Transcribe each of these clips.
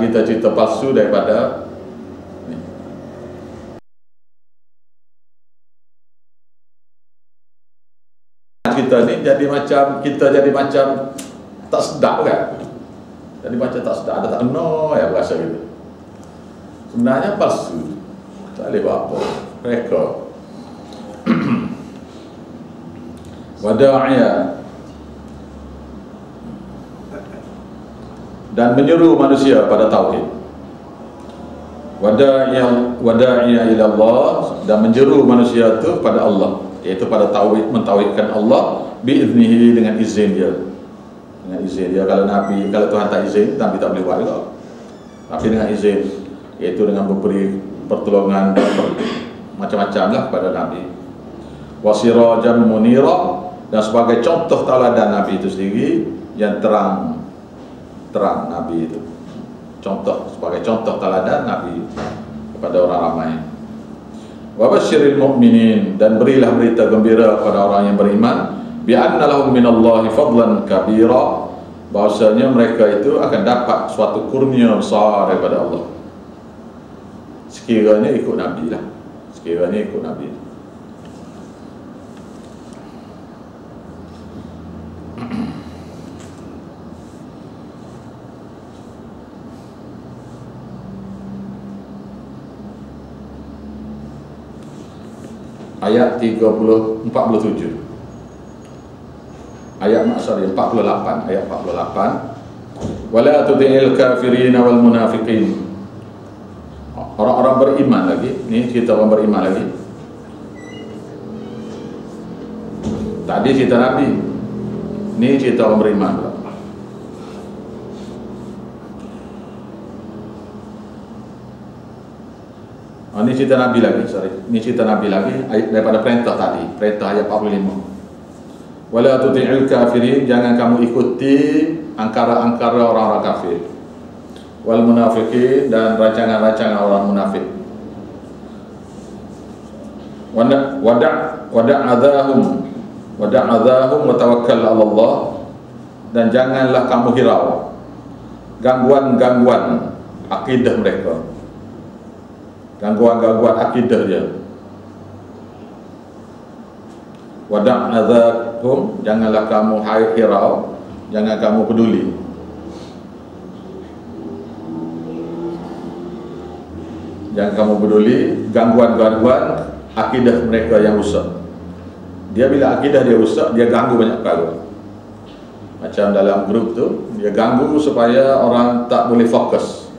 kita cerita palsu daripada ni. Kita ni jadi macam tak sedap kan? Jadi macam tak sedap, ada tak kena ya berasa gitu. Sebenarnya palsu, tak boleh buat apa. Mereka wada'iyah, dan menyeru manusia pada tauhid. Wada'iyah ila Allah, dan menyeru manusia itu pada Allah, iaitu pada tauhid, mentauhidkan Allah biiznihi, dengan izin dia. Dengan izin dia. Kalau Tuhan tak izin, Nabi tak boleh buat juga. Tapi dengan izin, iaitu dengan memberi pertolongan macam-macam lah kepada Nabi. Wasirajan munira, dan sebagai contoh tauladan Nabi itu sendiri yang terang Nabi itu. Sebagai contoh tauladan Nabi kepada orang ramai. Wa basyiril mu'minin, dan berilah berita gembira kepada orang yang beriman, bi anna lahum minallahi fadlan kabira, bahwasanya mereka itu akan dapat suatu kurnia besar daripada Allah sekiranya ikut Nabi lah. Sekiranya ikut Nabi. Ayat 47. Ayat 48, ayat 48. Wala tudhil kafirin wal munafiqin. Orang-orang beriman lagi. Ni cerita orang beriman lagi. Tadi cerita Nabi. Ni cerita orang beriman pula. Ini cerita Nabi lagi, Ini cerita Nabi lagi daripada perintah tadi, perintah ayat 45. Wala tuti'il kafirin, jangan kamu ikuti angkara-angkara orang-orang kafir. Wal munafiqin, dan rancangan-rancangan orang munafik. Wada'adhahum wa tawakkal 'ala Allah, dan janganlah kamu hirau gangguan-gangguan akidah mereka. Gangguan-gangguan akidah dia. Wada'adhahum, janganlah kamu hirau, jangan kamu peduli. Jangan kamu peduli gangguan-gangguan akidah mereka yang rusak. Dia bila akidah dia rusak, dia ganggu banyak perkara. Macam dalam grup tu, dia ganggu supaya orang tak boleh fokus.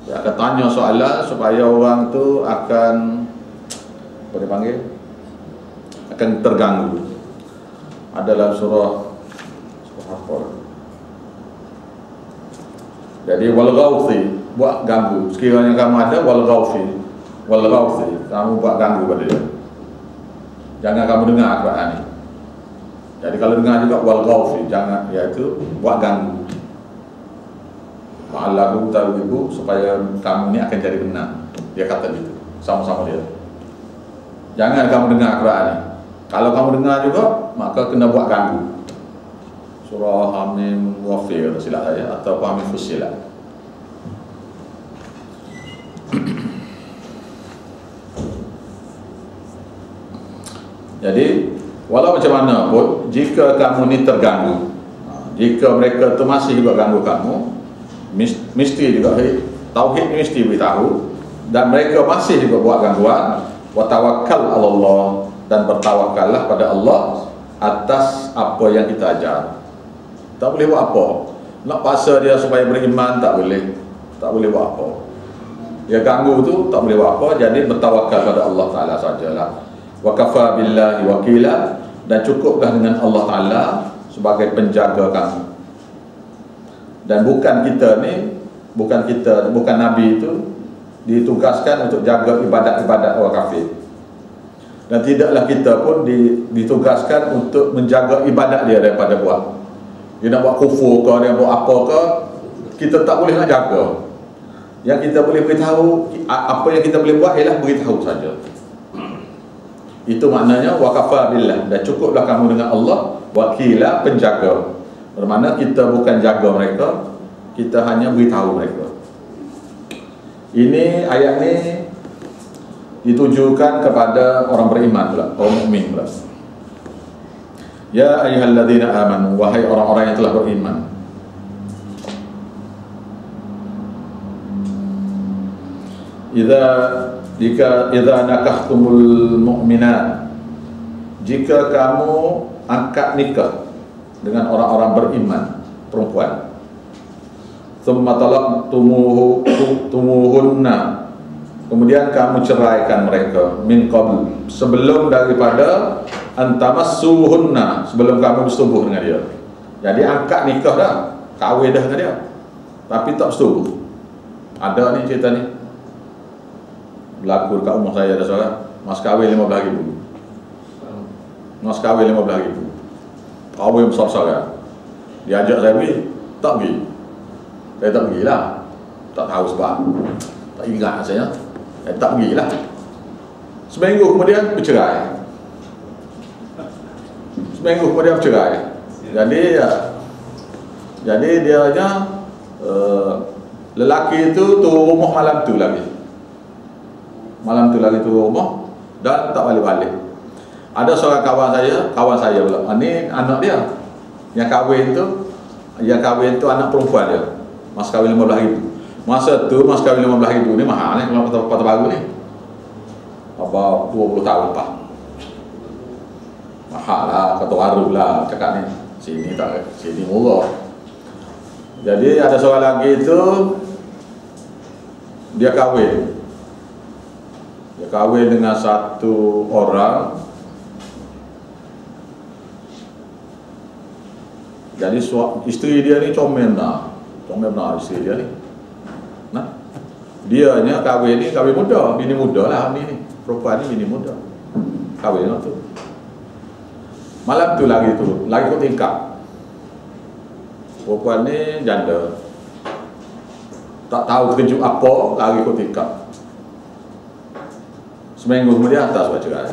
Dia akan tanya soalan supaya orang tu akan, apa dia panggil, akan terganggu. Ada dalam surah apa? Jadi wal ghauthi, buat ganggu. Sekiranya kamu ada wal ghauthi, kamu buat ganggu pada dia. Jangan kamu dengar Quran ni. Jadi kalau dengar juga wal ghauthi, jangan, iaitu buat ganggu. Ma'allahu ta'wibu, supaya kamu ni akan jadi benar. Dia kata gitu, sama-sama dia. Jangan kamu dengar Quran ni. Kalau kamu dengar juga, maka kena buat ganggu. Surah Hamim Ghafir, silap saya, atau Hamim Fussilat. Jadi walau macam mana pun, jika kamu ni terganggu, jika mereka tu masih juga ganggu kamu, mesti juga tauhid ni mesti beritahu, dan mereka masih juga buat gangguan. Wa tawakkal 'ala Allah, dan bertawakallah pada Allah atas apa yang kita ajar. Tak boleh buat apa. Nak paksa dia supaya beriman, tak boleh. Tak boleh buat apa. Dia ganggu tu, tak boleh buat apa. Jadi bertawakal pada Allah Ta'ala sajalah. Wa kafa billahi wakila, dan cukuplah dengan Allah Ta'ala sebagai penjaga kamu. Dan bukan Nabi itu ditugaskan untuk jaga ibadat-ibadat orang kafir. Dan tidaklah kita pun ditugaskan untuk menjaga ibadat dia daripada buat. Dia nak buat kufur ke, dia buat apa ke, kita tak boleh nak jaga. Yang kita boleh beritahu, apa yang kita boleh buat ialah beritahu saja. Itu maknanya waqafa billah, dan cukuplah kamu dengan Allah wakila, penjaga. Bermakna kita bukan jaga mereka, kita hanya beritahu mereka. Ini ayat ini ditujukan kepada orang beriman pula, orang mukmin pula. Ya ayyuhalladzina amanu, wahai orang-orang yang telah beriman. Idza nakahtumul mu'minat, jika kamu angkat nikah dengan orang-orang beriman perempuan, thumma talaqtumuhunna, kemudian kamu ceraikan mereka, min qabl, sebelum daripada antamassuhunna, sebelum kamu bersetubuh dengan dia. Jadi angkat nikah dah, kahwin dah dengan dia, tapi tak bersetubuh. Ada ni cerita ni berlaku dekat rumah saya. Ada seorang mas kahwin 15,000, mas kahwin 15,000, kahwin besar-besaran. Diajak saya pergi, tak pergi. Saya tak pergilah, tak tahu sebab, tak ingat saya, tak pergilah. Seminggu kemudian bercerai, seminggu kemudian bercerai. Jadi dianya lelaki itu turun rumah malam tu lagi, turun rumah dan tak balik-balik. Ada seorang kawan saya pula, ini anak dia yang kahwin tu, anak perempuan dia, mas kahwin 15,000. Masa tu mas kahwin 15,000 ni mahal ni, kalau kata baru ni apa 20 tahun lepas. Mahal lah, kata baru lah cakap ni. Sini tak, sini murah. Jadi ada seorang lagi tu, dia kahwin dengan satu orang. Jadi isteri dia ni comel benar isteri dia ni. Nah, dianya kahwin muda, bini muda lah ni perempuan ni, bini muda. Kahwin tu. Malam tu lagi kau tingkap. Perempuan ni janda, tak tahu terkejut apa, lagi kau tingkap. Seminggu kemudian atas buat cerai.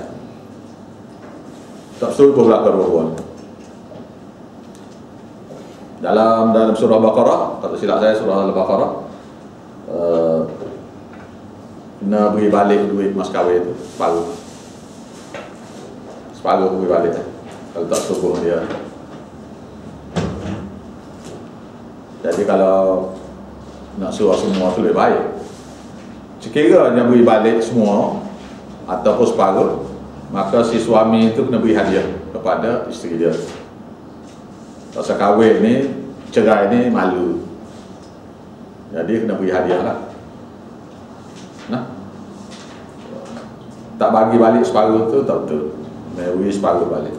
Tak setuju berlaku perempuan. Dalam surah Baqarah, kata silap saya surah Al-Baqarah, kena beri balik duit mas kahwin tu separuh beri balik kalau tak setuju dia. Jadi kalau nak suruh semua tu lebih baik, sekiranya beri balik semua ataupun separuh, maka si suami itu kena beri hadiah kepada isteri dia. Pasal kahwin ni, cerai ni malu, jadi kena beri hadiah lah. Nah, tak bagi balik separuh tu tak betul, kena beri separuh balik.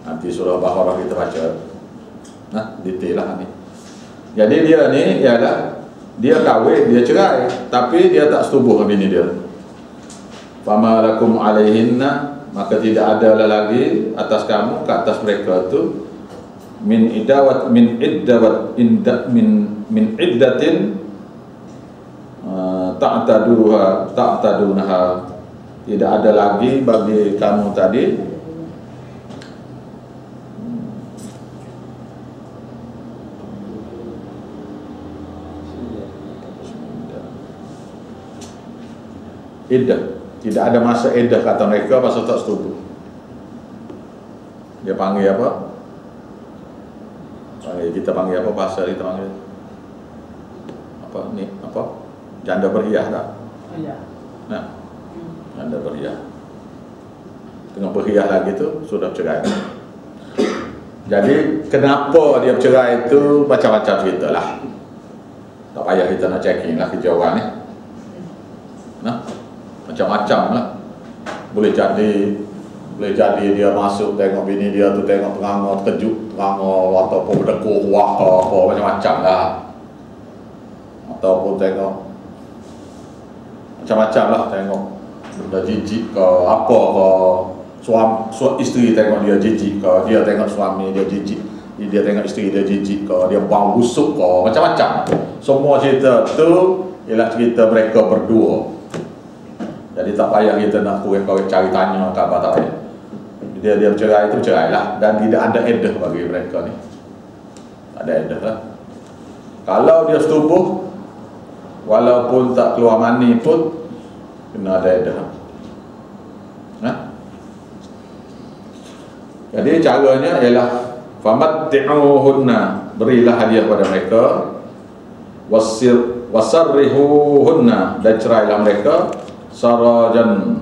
Nanti surah Baqarah kita baca, nah detail lah ni. Jadi dia ni ialah dia kahwin, dia cerai, tapi dia tak setubuh dengan bini dia. Fama lakum alaihinna, maka tidak ada lagi atas kamu, ke atas mereka tu, min iddatin ta'tadunaha, tidak ada lagi bagi kamu tadi iddah, tidak ada masa iddah kata mereka pasal tak setuju. Dia panggil apa? Kita panggil apa? Pasal kita panggil apa? Ni apa? Janda berhiah tak? Iya. Nah, janda berhiah. Tengah berhiah lagi tu sudah cerai. Jadi kenapa dia bercerai itu macam-macam cerita lah. Tak payah kita nak checking lah kejauhan ni. Nah, macam-macam lah. Boleh jadi dia masuk tengok bini dia tu, tengok terangor terkejut, terangor ataupun berdekur apa macam-macam lah. Ataupun tengok macam-macam lah, tengok benda jijik ke apa ke, suami isteri tengok dia jijik ke, dia tengok suami dia jijik, dia tengok isteri dia jijik ke, dia bau busuk ke, macam-macam. Semua cerita tu ialah cerita mereka berdua. Jadi tak payah kita nak korek-korek cari tanya ke apa tak payah. Dia bercerai itu bercerai lah, dan tidak ada iddah bagi mereka ni. tak ada iddah lah. Kalau dia setubuh walaupun tak keluar mani pun kena ada iddah. Jadi caranya ialah famatti'uhunna, berilah hadiah pada mereka, wasarrihuhunna, dan cerailah mereka, sarajan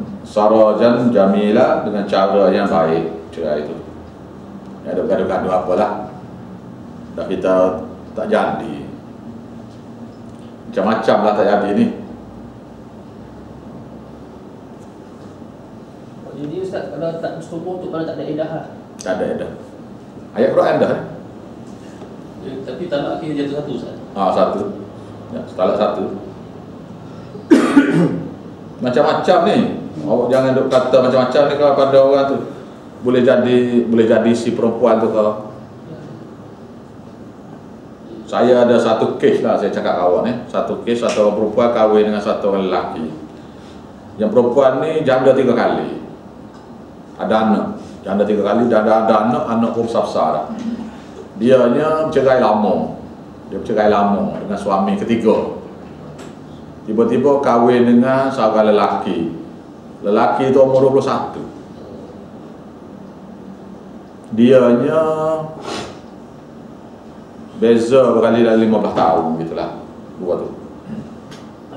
jamila, dengan cara yang baik. Cerai itu ada gaduh-gaduh apalah, dah kita tak jadi, macam-macam lah tak jadi ni. Jadi Ustaz, kalau tak bersetubuh tu, kalau tak ada iddah lah? Tak ada iddah. Ayat Quran dah Tapi talak kita jatuh satu, Ustaz? satu ya, talak satu. Macam-macam ni. Awak jangan duk kata macam-macam ni kalau pada orang tu. Boleh jadi si perempuan tu kau. Saya ada satu kes lah, saya cakap kawan ni. Satu kes, satu orang perempuan kahwin dengan satu orang lelaki. Yang perempuan ni janda 3 kali. Ada anak, janda 3 kali, dan ada anak pun besar-besar. Dianya bercerai lama. Dia bercerai lama dengan suami ketiga. Tiba-tiba kahwin dengan seorang lelaki. Lelaki tu umur 21. Dianya beza berkali dalam 15 tahun gitulah. Dua tu.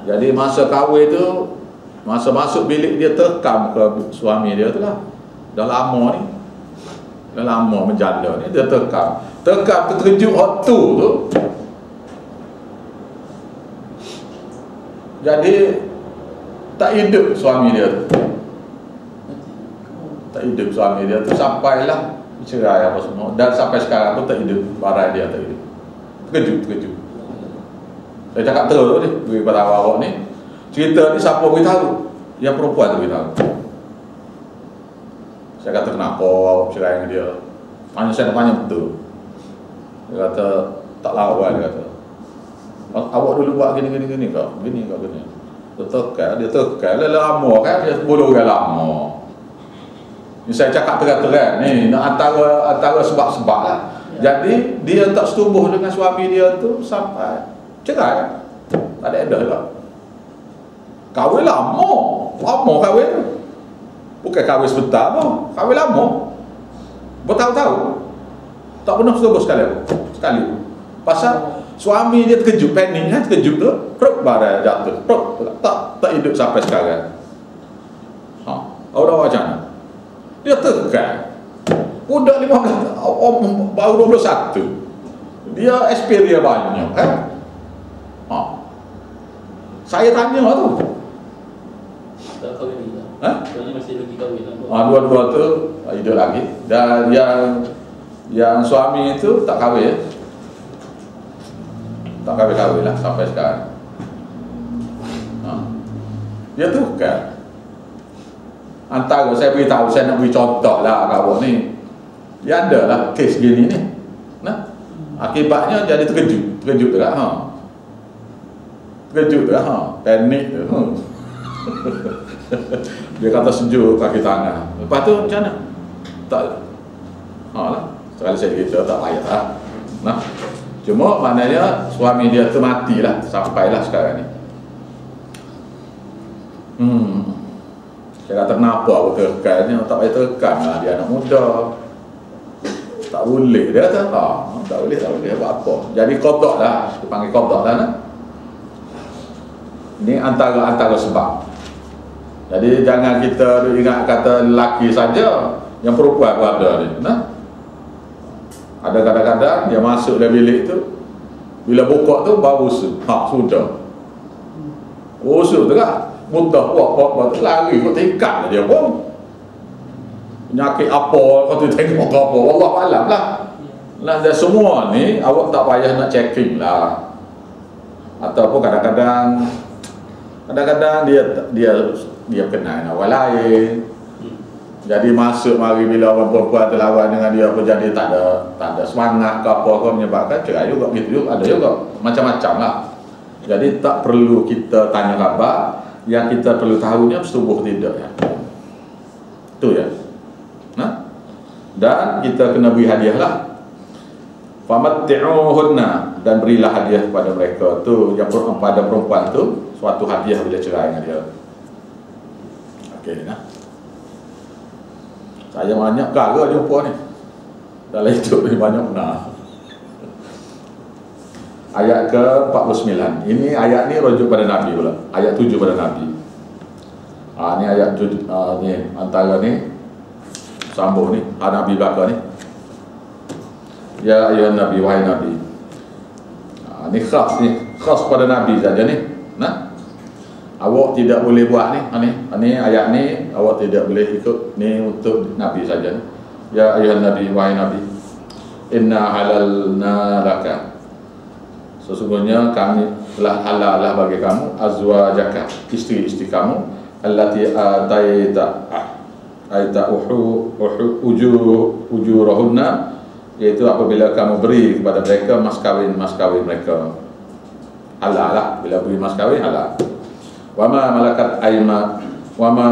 Jadi masa kahwin tu, masa masuk bilik dia terkam ke suami dia tu lah. Dah lama ni, dah lama menjanda ni, dia terkam terkejut waktu tu. Jadi tak hidup suami dia tu, tak hidup suami dia tu, sampailah cerai apa semua, dan sampai sekarang pun tak hidup, barang dia tak hidup. Terkejut. Saya cakap terus ni kepada awak ni, cerita ni siapa beritahu? Yang perempuan tu beritahu. Saya kata kenapa awak bercerai dengan dia? Saya nak tanya betul. Dia kata tak lawan, dia kata. Awak dulu buat gini kau. Gini. Dia terkal lama kan, dia bodoh kan lama. Ni saya cakap terang-terang ni, antara sebab-sebab lah. Jadi dia tak setubuh dengan suami dia tu sampai cerai. Tak ada iddah juga. Kahwin lama kahwin tu. Bukan kahwin sebentar pun, kahwin lama, bertahun-tahun, tak pernah setubuh sekali. Pasal suami dia terkejut, panik kan, terkejut tu, barang jatuh, tak hidup sampai sekarang. Orang macam mana? Dia tekan. Budak 15, baru 21. Dia experience banyak kan. Saya tanya tu. Tak kahwin lagi tak? Soalnya masih lagi kahwin lah. Dua-dua tu hidup lagi. Dan yang suami itu tak kahwin. Tak kahwin lah sampai sekarang. Dia tu kan. Antara saya beritahu, saya nak beri contoh lah kawan ni. Dia ada lah kes gini ni. Akibatnya jadi terkejut tu kan. Terkejut tu kan. Panik tu. Dia kata sejuk kaki tangan. Lepas tu macam mana? Tak lah. Sekali saya kita tak payah lah. Cuma maknanya suami dia tu matilah sampailah sekarang ni. Saya kata kenapa aku tekannya? Tak payah tekan lah, dia anak muda. Tak boleh, dia kata tak boleh buat apa. Jadi qada lah, dia panggil qada lah. Ini antara sebab. Jadi jangan kita ingat kata lelaki saja, yang perempuan pun ada ni. Ada kadang-kadang dia masuk dalam bilik tu, bila buka tu baru usul. Sudah. Usul tu kan, muntah buat tu lari kau tingkat dia pun. Penyakit apa kau tu tengok apa, wallahualam lah. Dan semua ni awak tak payah nak checking lah. Ataupun kadang-kadang dia kenal dengan orang lain. Jadi masuk mari bila orang perempuan terlawan dengan dia pun jadi tak ada semangat ke apa kau menyebabkan cerai juga gitu juga, ada juga macam-macam lah. Jadi tak perlu kita tanya khabar, yang kita perlu tahunya setubuh tidak ya. Tu ya. Dan kita kena beri hadiah lah. famatti'uhunna, dan berilah hadiah kepada mereka tu, yang pada perempuan tu suatu hadiah bila cerai dengan dia. Okey, nah. Saya banyak perkara jumpa ni dalam hidup ni, banyak benar. Ayat ke-49. Ini ayat ni rujuk pada Nabi pula. Ayat 7 pada Nabi. Ni ayat ni antara ni sambung ni Nabi belaka ni. Ya ayuhan Nabi, wahai Nabi. Ni khas pada Nabi saja ni. Nah. Awak tidak boleh buat ni ayat ni awak tidak boleh ikut, ni untuk Nabi saja ni. Ya ayuhan Nabi, wahai Nabi. Inna halalna laka, sesungguhnya kami telah halalah bagi kamu azwajaka, isteri-isteri kamu, allati ataita ujurahunna, iaitu apabila kamu beri kepada mereka mas kawin mereka. Halal lah, bila beri mas kawin halal. Wa ma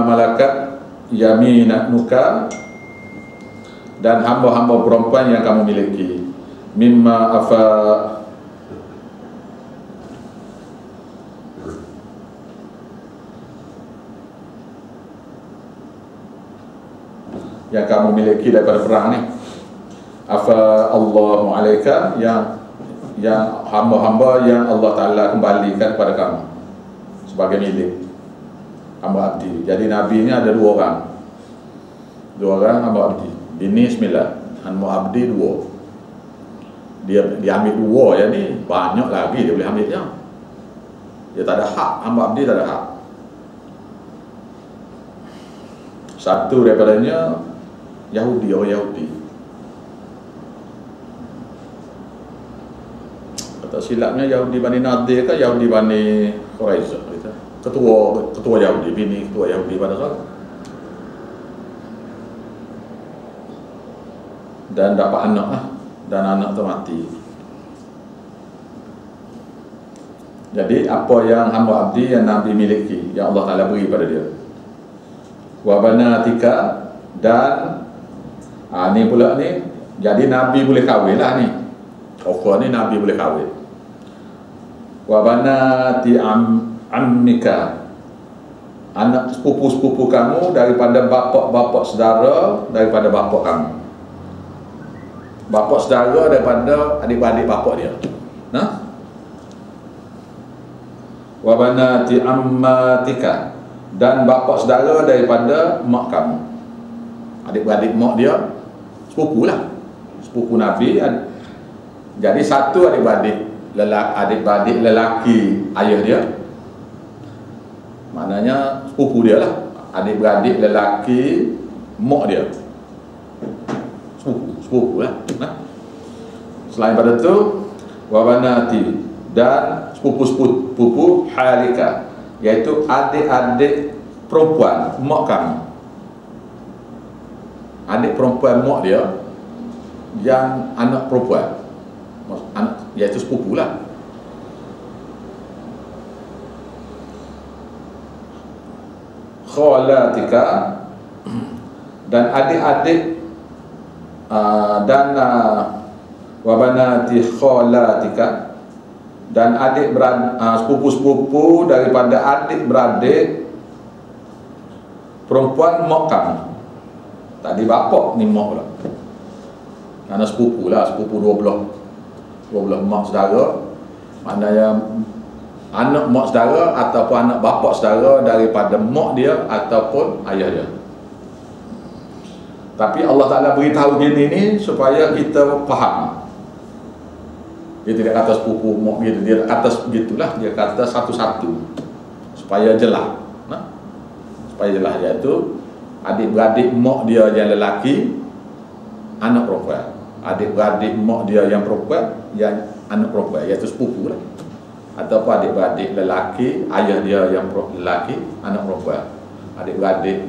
malakat yaminuka, dan hamba-hamba perempuan yang kamu miliki, mimma afa, yang kamu miliki daripada perang ni. Afa Allahu alaika, yang hamba-hamba yang Allah Ta'ala kembalikan kepada kamu sebagai milik, hamba abdi. Jadi Nabi ni ada dua orang hamba abdi. Bini 9, hamba abdi 2. Dia ambil 2 ya ni, banyak lagi dia boleh ambilnya. Dia tak ada hak, hamba abdi tak ada hak. Satu daripadanya Yahudi, orang Yahudi. Kata silapnya Yahudi Bani Nadir ke Yahudi Bani Quraizah, ketua Yahudi, bini ketua Yahudi pada saat. Dan dapat anak lah, dan anak tu mati. Jadi apa yang hamba abdi yang Nabi miliki, yang Allah Ta'ala beri pada dia. Wa banatika, dan ni pula ni, jadi Nabi boleh kahwin lah ni. Ni Nabi boleh kahwin. Wa banati ammika, anak sepupu-sepupu kamu daripada bapak-bapak saudara daripada bapak kamu. Bapak saudara daripada adik-adik bapak dia. Nah? Wa banati ammatika, dan bapak saudara daripada mak kamu. Adik-adik mak dia sepupu lah, sepupu Nabi. Jadi satu adik-adik lelaki ayah dia, maknanya sepupu dia lah. Adik-beradik lelaki mak dia, sepupu lah. Nah. Selain pada tu, wabanati, dan sepupu halika, iaitu adik-adik perempuan mak kamu. Adik perempuan mak dia yang anak perempuan, iaitu sepupu lah. Khalatika, dan adik-adik dan wabanati khalatika, dan adik sepupu-sepupu daripada adik-beradik perempuan mak kamu. Tadi bapak ni mak pula, kerana sepupu lah, sepupu 12 mak saudara. Maknanya anak mak saudara ataupun anak bapak saudara daripada mak dia ataupun ayah dia. Tapi Allah Ta'ala beritahu gini ni supaya kita faham. Dia tidak kata sepupu mak gitu, dia kata begitulah, dia kata satu-satu supaya jelas. Nah? Supaya jelas, iaitu adik-beradik mak dia yang lelaki anak perempuan, adik-beradik mak dia yang perempuan yang anak perempuan, iaitu sepupu lah. Ataupun adik-beradik lelaki ayah dia yang lelaki anak perempuan, adik-beradik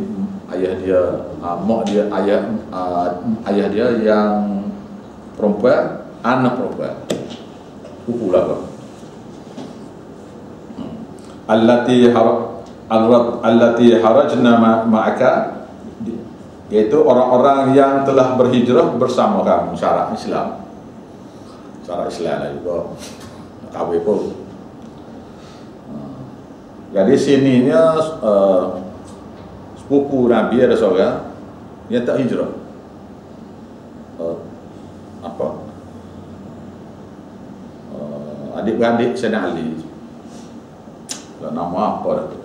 ayah dia mak dia ayah dia yang perempuan anak perempuan, sepupu lah apa. Allati harajna ma'aka, iaitu orang-orang yang telah berhijrah bersama kamu, syarat Islam. syarat Islam lah juga nak kahwin pun. Jadi sininya sepupu Nabi ada seorang yang tak hijrah. Adik-beradik Sayyidina Ali. Nama apa dah tu?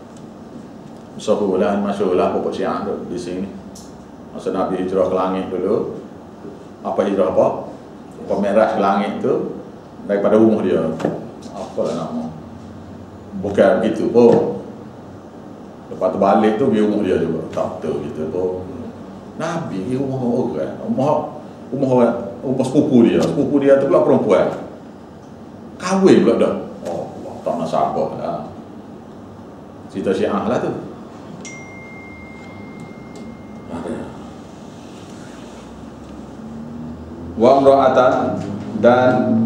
Sahulah, masyhurlah pokok Syiah tu di sini. Masa Nabi hijrah ke langit dulu. Apa hijrah apa? Pemerah ke langit tu daripada rumah dia. Apa lah nama? Bukan begitu pun. Lepas tu balik tu pergi rumah dia juga. Tak betul gitu pun. Nabi pergi rumah orang. Rumah sepupu dia. Sepupu dia tu pula perempuan. Kahwin pula dah. Oh, tak nak sabar lah. Cerita Syiah lah tu. Wa imra'atan dan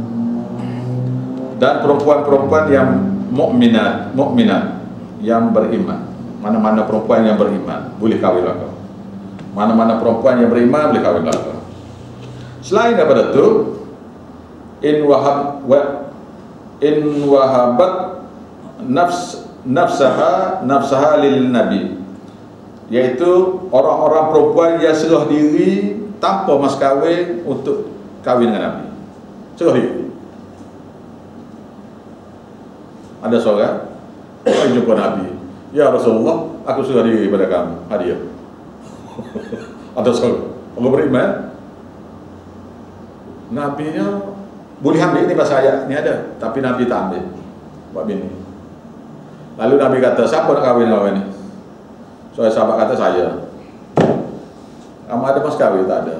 perempuan-perempuan yang mukminat yang beriman. Mana-mana perempuan yang beriman boleh kahwin lagi. Mana-mana perempuan yang beriman boleh kahwin lagi. Selain daripada itu, in wahabat nafsaha lil nabi, iaitu orang-orang perempuan yang serah diri tanpa mas kahwin untuk kahwin dengan Nabi. Serah diri. Ada seorang jumpa Nabi, ya Rasulullah, aku serah diri pada kamu, hadiah. Ada seorang Allah beriman, Nabi-nya boleh ambil ni bahasa ayat ni ada, tapi Nabi tak ambil buat bini. Lalu Nabi kata, siapa nak kahwin dengan ni? Sahabat kata, saya. Kamu ada mas kahwin? Tak ada.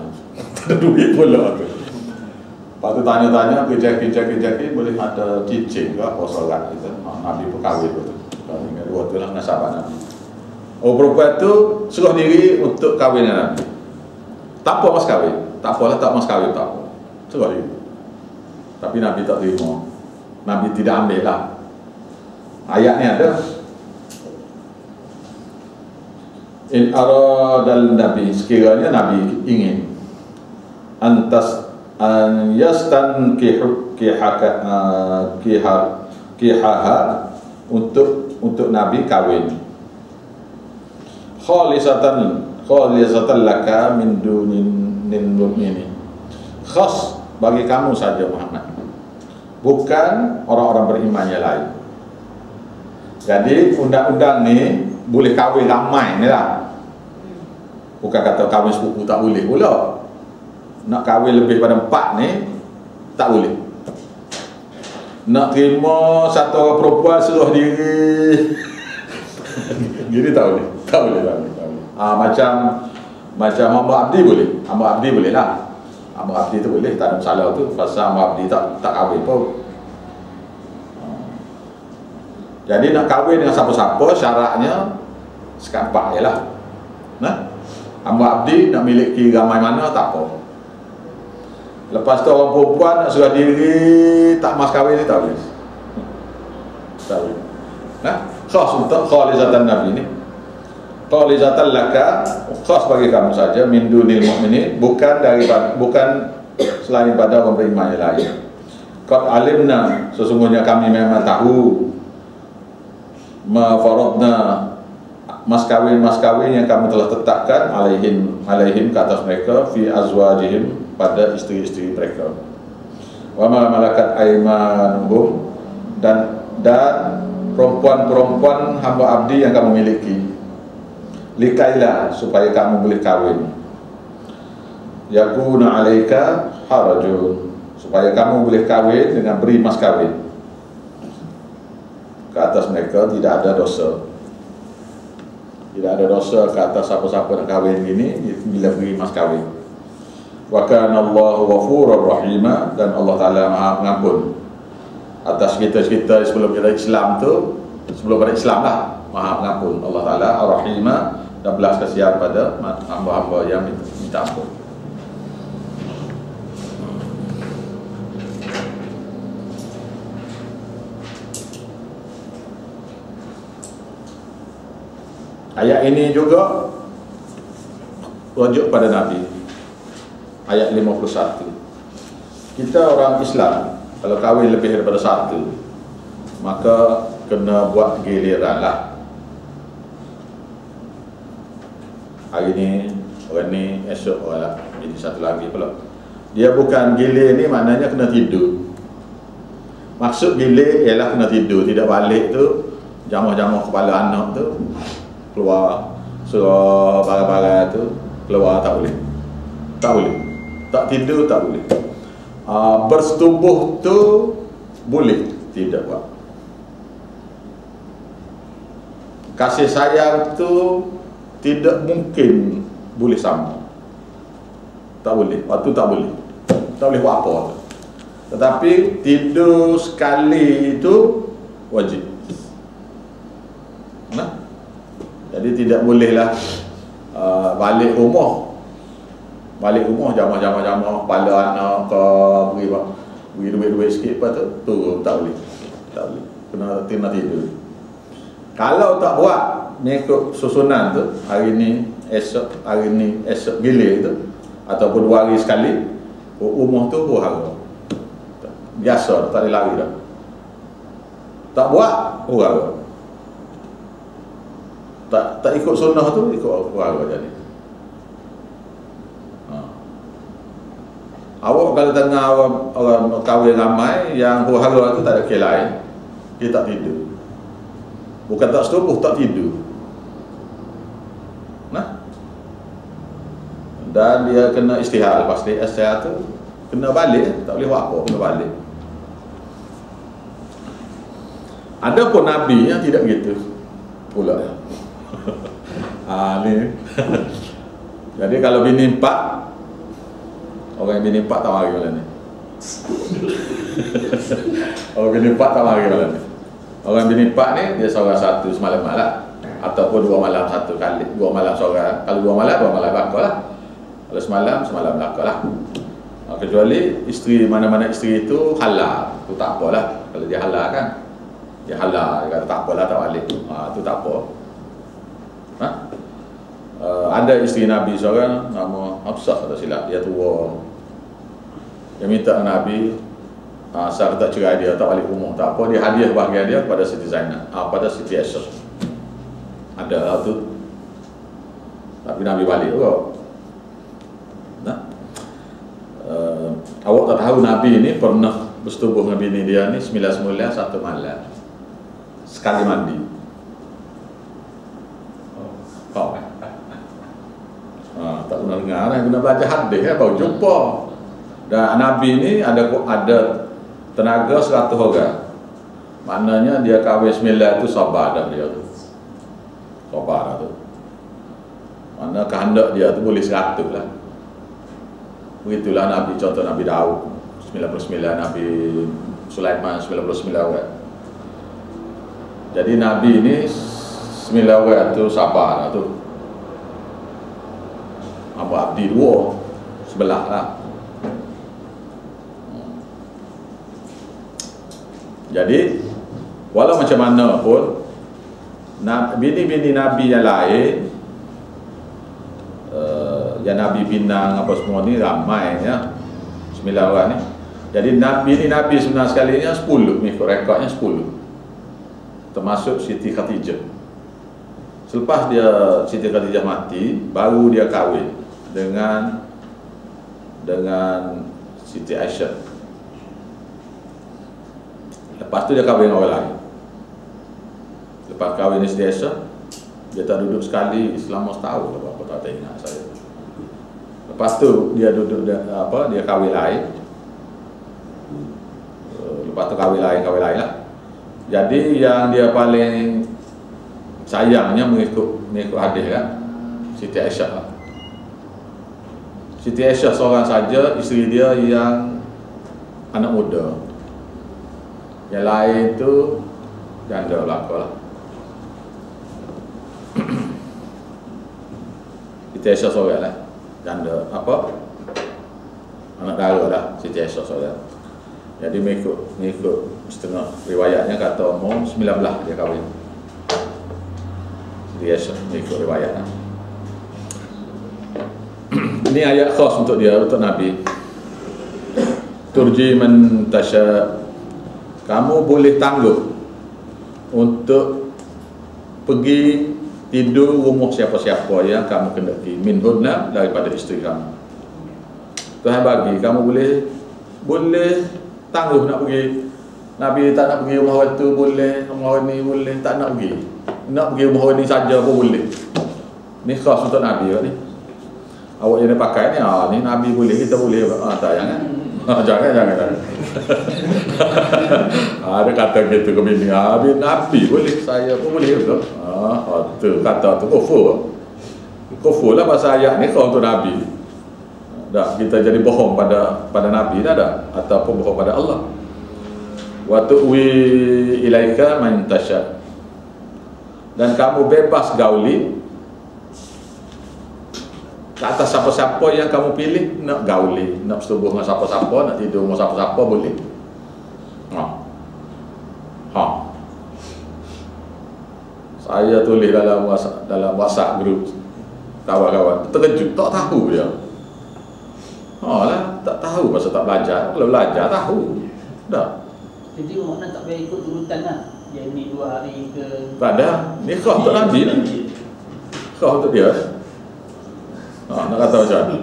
Tak ada duit pula tu. Lepas tu tanya-tanya, kejap-kejap boleh ada cicing ke apa solat gitu. Nabi pun kahwin betul. Dengan dua tu lah sahabat Nabi. Oh, perempuan tu serah diri untuk kahwin dengan Nabi. Tak apa mas kahwin. Tak apalah, tak mas kahwin, tak apa. Serah diri. Tapi Nabi tak terima. Nabi tidak ambil lah. Ayat ni ada. In aradal Nabi, sekiranya Nabi ingin an yastankihu kihaha untuk Nabi kahwin khalisatan laka min dunin mu'minin, khas bagi kamu saja Muhammad, bukan orang-orang beriman yang lain. Jadi undang-undang ni boleh kahwin ramai ni lah. Bukan kata kahwin sepupu tak boleh pula. Nak kahwin lebih pada 4 ni tak boleh. Nak terima satu orang perempuan serah diri jadi tak boleh. Tak boleh. Macam hamba abdi boleh. Hamba abdi boleh lah. Hamba abdi tu boleh, tak ada masalah tu. Pasal hamba abdi tak kahwin pun. Jadi nak kahwin dengan siapa-siapa, syaratnya sekampak je lah. Nah, hamba abdi nak miliki ramai mana tak apa. Lepas tu orang perempuan nak serah diri tak mas kahwin ni tak boleh. Tak boleh. Nah, khas untuk khalisatan Nabi ni. Khalisatan laka, khas bagi kamu saja, min dunil mu'minin, bukan selain pada orang beriman yang lain. Qad alimna, sesungguhnya kami memang tahu, ma faradna, mas kawin yang kami telah tetapkan alaihim ke atas mereka, fi azwajihim, pada isteri-isteri mereka, wa ma malakat aymanuhum, dan perempuan-perempuan hamba abdi yang kamu miliki, likailah, supaya kamu boleh kahwin, yakuna alaika harajun, supaya kamu boleh kahwin dengan beri mas kahwin ke atas mereka, tidak ada dosa. Tidak ada dosa ke atas siapa-siapa nak kahwin gini bila beri mas kahwin. Wa kana Allahu ghafurur rahima, dan Allah Taala Maha Pengampun atas kita-kita sebelum kita Islam tu, sebelum pada Islam lah, Maha Pengampun Allah Taala Ar-Rahima, dan belas kasihan pada hamba-hamba yang minta ampun. Ayat ini juga rujuk pada Nabi. Ayat 51. kita orang Islam kalau kahwin lebih daripada satu, maka kena buat giliran lah. Hari ni orang ni, esok orang lah, jadi satu lagi pula. Dia bukan gilir ni maknanya kena tidur. Maksud gilir ialah kena tidur, tidak balik tu jamah-jamah kepala anak tu keluar, surah barang-barang tu keluar, tak boleh. Tak boleh. Tak tidur tak boleh. Bersetubuh tu boleh, tidak buat. Kasih sayang tu tidak mungkin boleh sama. Tak boleh, waktu tak boleh. Tak boleh buat apa tu. Tetapi tidur sekali itu wajib. Nah, jadi tidak bolehlah balik rumah jamah-jamah kepala anak ke beri duit-duit sikit apa tu, turun tak boleh. Tak boleh. Kena tidur. Kalau tak buat mengikut susunan tu, hari ni esok gilir tu, ataupun 2 hari sekali, rumah tu huru-hara. Biasa, tak boleh lari dah. Tak buat, huru-hara. Tak ikut sunnah tu, ikut huru-hara jadi. Awak kalau tengah orang kahwin ramai yang huru-hara tu tak ada kelai, dia tak tidur. Bukan tak setubuh, tak tidur. Nah, dan dia kena istihad. Lepas dia istihad tu kena balik, tak boleh buat apa, kena balik. Ada pun Nabi yang tidak gitu pula. Ni. Jadi kalau bini 4, orang yang bini 4 tak mari malam ni. Orang bini 4 tak mari malam ni. Orang bini 4 ni dia seorang satu semalam malam, ataupun 2 malam satu kali, 2 malam seorang. Kalau 2 malam belakang lah. Kalau semalam belakang lah. Kecuali isteri, mana-mana isteri itu halal, tu tak apalah. Kalau dia halal kan, dia halal, dia kata tak apalah, tak balik, tu tak apa. Ada isteri Nabi seorang nama Hafsah, tak silap, dia tua. Dia minta Nabi, saya tak cerai dia, tak balik rumah, tak apa, dia hadiah bahagian dia kepada Siti Zainab, pada Siti Aisyah. Ada tu. Tapi Nabi balik juga. Awak tak tahu Nabi ni pernah bersetubuh dengan bini dia ni 9 semula 1 malam sekali mandi. Tak pernah dengar, kena baca hadis baru jumpa. Dan Nabi ni ada tenaga 100 orang. Maknanya dia kahwin 9 tu sabar dah dia tu. Sabar dah tu. Mana kehendak dia tu boleh 100 lah. Begitulah Nabi, contoh Nabi Daud 99, Nabi Sulaiman 99 orang. Jadi Nabi ini 9 orang tu sabar lah tu. Abu Abdi 2 sebelah lah. Jadi walau macam mana pun bini-bini Nabi yang lain, yang Nabi Pinang apa semua ni ramai ya, 9 orang ni. Jadi bini Nabi sebenarnya sekalinya 10, ni rekodnya 10, termasuk Siti Khadijah. Selepas Siti Khadijah mati, baru dia kahwin dengan Siti Aisyah. Lepas tu dia kahwin dengan orang lain. Lepas kahwin dengan Siti Aisyah, dia tak duduk sekali selama setahun atau apa, tak ingat saya. Lepas tu dia duduk dia kahwin lain. Lepas tu kahwin lain lah. Jadi yang dia paling sayangnya mengikut hadis kan, Siti Aisyah lah. Siti Aisyah seorang saja, isteri dia yang anak muda. Yang lain tu janda belaka lah. Siti Aisyah seorang lah, janda anak dara lah, Siti Aisyah seorang. Jadi mengikut setengah riwayatnya kata umur 19 dia kahwin. Siti Aisyah mengikut riwayatnya. Ini ayat khas untuk dia, untuk Nabi. turji man tasha, kamu boleh tangguh untuk pergi tidur rumah siapa-siapa yang kamu kendaki, minhunna, daripada isteri kamu. Tuhan bagi kamu boleh tangguh nak pergi. Nabi tak nak pergi rumah orang tu boleh, rumah orang ni boleh, tak nak pergi. Nak pergi rumah orang ni saja pun boleh. Ni khas untuk Nabi ni. Awak yang pakai ni, ni Nabi boleh, kita boleh. Tak, jangan. Jangan. Ada kata gitu ke bini, Nabi boleh, saya pun boleh betul. Tu kata tu kufur. Kufur lah bahasa ayat ni kau untuk Nabi. Dah kita jadi bohong pada Nabi dah ada, ataupun bohong pada Allah. Wa tu'wi ilaika man tasha, dan kamu bebas gauli ke atas siapa-siapa yang kamu pilih. Nak gauli, nak bersetubuh dengan siapa-siapa, nak tidur dengan siapa-siapa boleh. Saya tulis dalam WhatsApp group kawan-kawan, terkejut, tak tahu dia. Lah, tak tahu pasal tak belajar. Kalau belajar tahu dah. Jadi makna tak payah ikut urutan lah. Yang ni 2 hari ke. Tak ada. Ni khas untuk Nabi lah. Khas untuk dia. Nak kata macam mana?